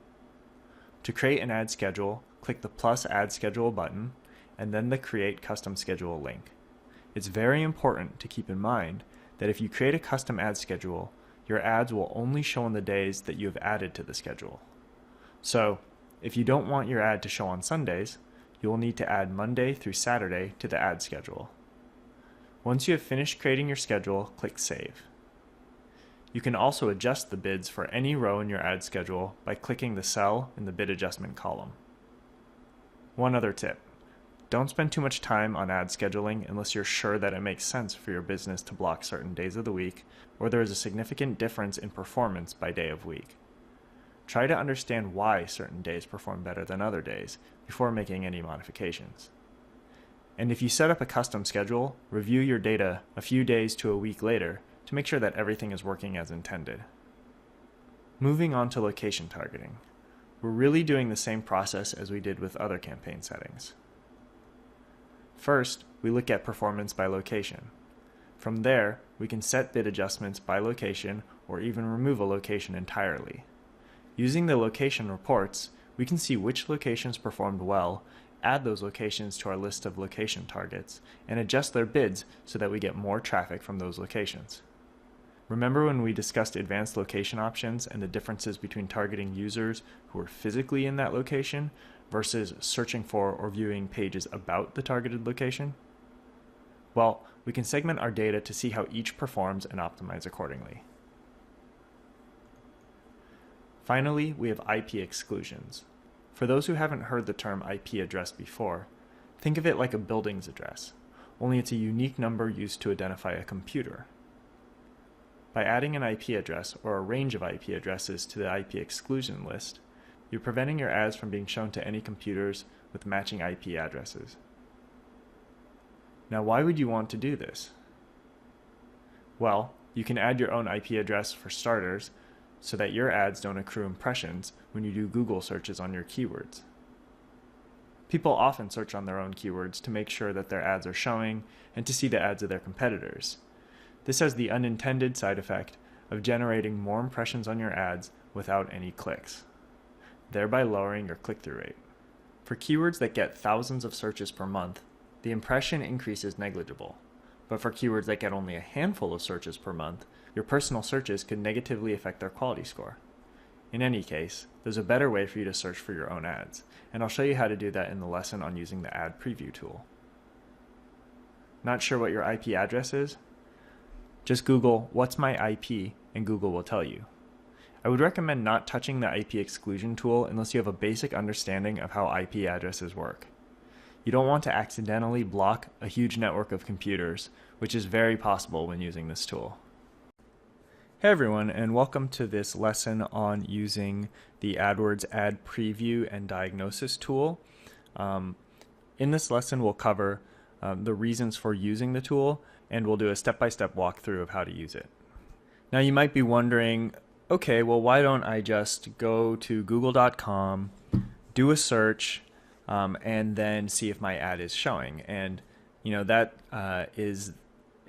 To create an ad schedule, click the plus Add Schedule button and then the Create Custom Schedule link. It's very important to keep in mind that if you create a custom ad schedule, your ads will only show on the days that you have added to the schedule. So, if you don't want your ad to show on Sundays, you will need to add Monday through Saturday to the ad schedule. Once you have finished creating your schedule, click Save. You can also adjust the bids for any row in your ad schedule by clicking the cell in the bid adjustment column. One other tip. Don't spend too much time on ad scheduling unless you're sure that it makes sense for your business to block certain days of the week, or there is a significant difference in performance by day of week. Try to understand why certain days perform better than other days before making any modifications. And if you set up a custom schedule, review your data a few days to a week later to make sure that everything is working as intended. Moving on to location targeting. We're really doing the same process as we did with other campaign settings. First, we look at performance by location. From there, we can set bid adjustments by location or even remove a location entirely. Using the location reports, we can see which locations performed well, add those locations to our list of location targets, and adjust their bids so that we get more traffic from those locations. Remember when we discussed advanced location options and the differences between targeting users who are physically in that location versus searching for or viewing pages about the targeted location? Well, we can segment our data to see how each performs and optimize accordingly. Finally, we have IP exclusions. For those who haven't heard the term IP address before, think of it like a building's address, only it's a unique number used to identify a computer. By adding an IP address or a range of IP addresses to the IP exclusion list, you're preventing your ads from being shown to any computers with matching IP addresses. Now, why would you want to do this? Well, you can add your own IP address for starters so that your ads don't accrue impressions when you do Google searches on your keywords. People often search on their own keywords to make sure that their ads are showing and to see the ads of their competitors. This has the unintended side effect of generating more impressions on your ads without any clicks, thereby lowering your click-through rate. For keywords that get thousands of searches per month, the impression increase is negligible. But for keywords that get only a handful of searches per month, your personal searches could negatively affect their quality score. In any case, there's a better way for you to search for your own ads, and I'll show you how to do that in the lesson on using the ad preview tool. Not sure what your IP address is? Just Google "what's my IP" and Google will tell you. I would recommend not touching the IP exclusion tool unless you have a basic understanding of how IP addresses work. You don't want to accidentally block a huge network of computers, which is very possible when using this tool. Hey everyone, and welcome to this lesson on using the AdWords Ad Preview and Diagnosis tool. In this lesson, we'll cover the reasons for using the tool, and we'll do a step-by-step walkthrough of how to use it. Now you might be wondering, okay, well why don't I just go to google.com, do a search, and then see if my ad is showing. And that is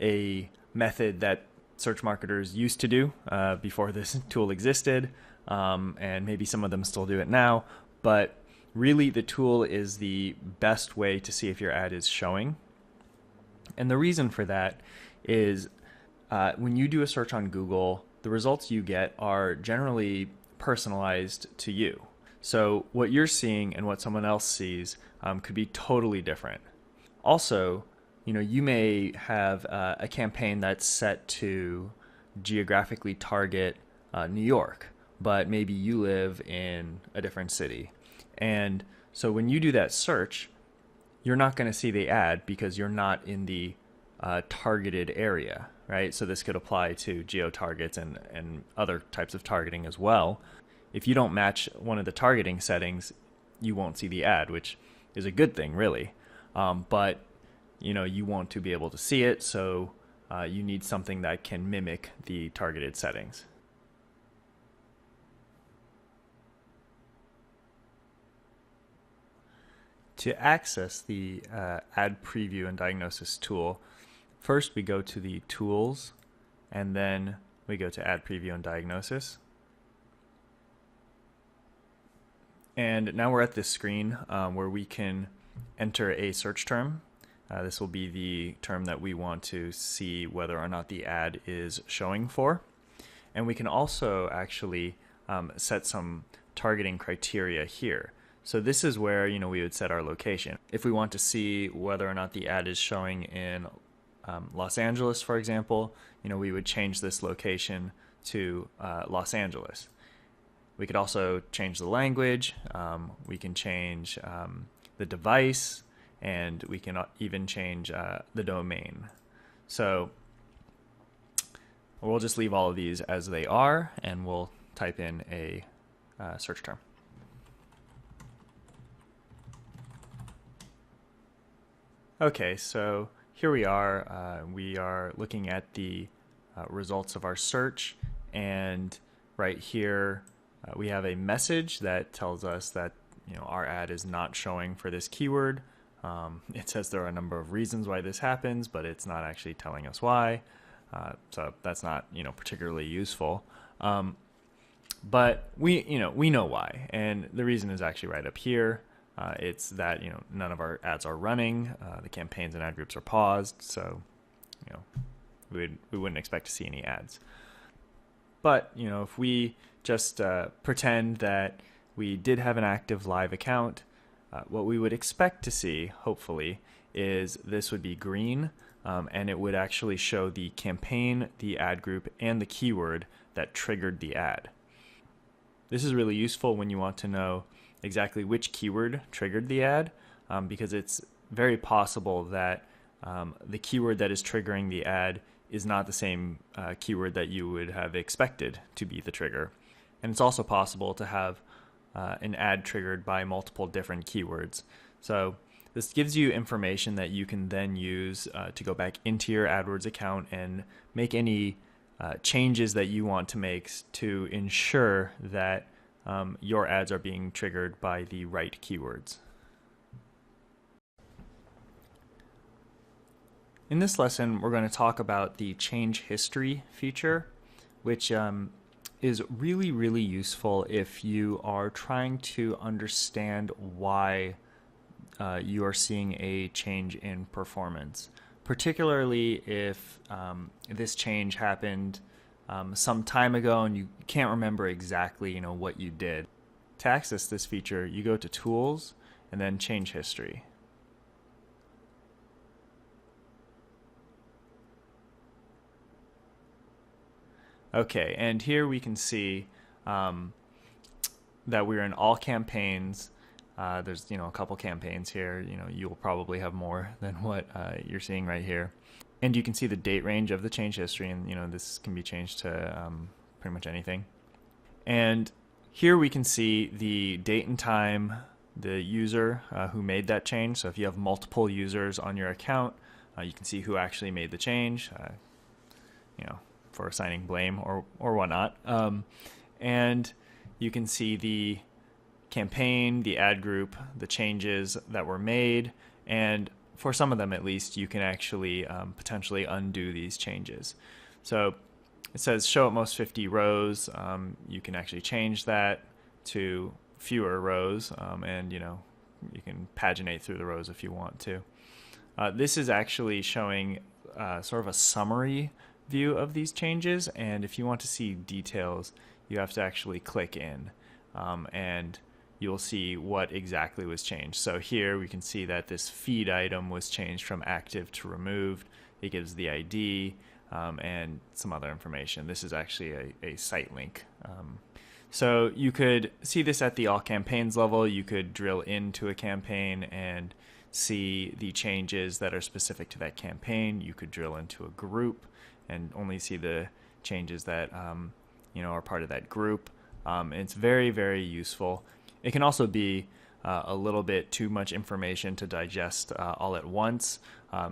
a method that search marketers used to do before this tool existed, and maybe some of them still do it now, but really the tool is the best way to see if your ad is showing. And the reason for that is when you do a search on Google, the results you get are generally personalized to you. So what you're seeing and what someone else sees could be totally different. Also, you may have a campaign that's set to geographically target New York, but maybe you live in a different city. And so when you do that search, you're not going to see the ad because you're not in the targeted area, right? So this could apply to geo-targets and other types of targeting as well. If you don't match one of the targeting settings, you won't see the ad, which is a good thing, really. But you want to be able to see it, so you need something that can mimic the targeted settings. To access the Ad Preview and Diagnosis tool, first we go to the Tools, and then we go to Ad Preview and Diagnosis. And now we're at this screen where we can enter a search term. This will be the term that we want to see whether or not the ad is showing for. And we can also actually set some targeting criteria here. So this is where we would set our location. If we want to see whether or not the ad is showing in Los Angeles, for example, we would change this location to Los Angeles. We could also change the language. We can change the device, and we can even change the domain. So we'll just leave all of these as they are, and we'll type in a search term. Okay, so here we are. We are looking at the results of our search, and right here we have a message that tells us that our ad is not showing for this keyword. It says there are a number of reasons why this happens, but it's not actually telling us why. So that's not particularly useful. But we know why, and the reason is actually right up here. It's that none of our ads are running. The campaigns and ad groups are paused, so we wouldn't expect to see any ads. But if we just pretend that we did have an active live account, what we would expect to see, hopefully, is this would be green, and it would actually show the campaign, the ad group, and the keyword that triggered the ad. This is really useful when you want to know exactly which keyword triggered the ad, because it's very possible that the keyword that is triggering the ad is not the same keyword that you would have expected to be the trigger. And it's also possible to have an ad triggered by multiple different keywords. So This gives you information that you can then use to go back into your AdWords account and make any changes that you want to make to ensure that your ads are being triggered by the right keywords. In this lesson, we're going to talk about the change history feature, which is really, really useful if you are trying to understand why you are seeing a change in performance, particularly if this change happened some time ago and you can't remember exactly what you did. To access this feature, you go to Tools and then Change History. Okay, and here we can see that we're in all campaigns. There's a couple campaigns here. You'll probably have more than what you're seeing right here, and you can see the date range of the change history, and this can be changed to pretty much anything. And here we can see the date and time, the user who made that change. So if you have multiple users on your account, you can see who actually made the change. For assigning blame or whatnot. And you can see the campaign, the ad group, the changes that were made, and for some of them at least, you can actually potentially undo these changes. So it says show at most 50 rows. You can actually change that to fewer rows, and you can paginate through the rows if you want to. This is actually showing sort of a summary view of these changes, and if you want to see details, you have to actually click in, and you'll see what exactly was changed. So here we can see that this feed item was changed from active to removed. It gives the ID and some other information. This is actually a site link. So you could see this at the all campaigns level. You could drill into a campaign and see the changes that are specific to that campaign. You could drill into a group and only see the changes that are part of that group. It's very, very useful. It can also be a little bit too much information to digest all at once.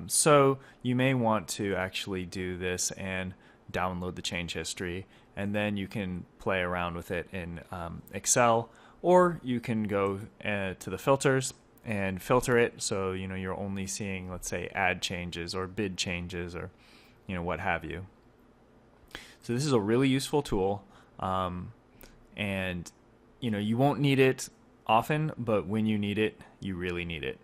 So you may want to actually do this and download the change history, and then you can play around with it in Excel, or you can go to the filters and filter it so you're only seeing, let's say, ad changes or bid changes or what have you. So this is a really useful tool, and you won't need it often, but when you need it, you really need it.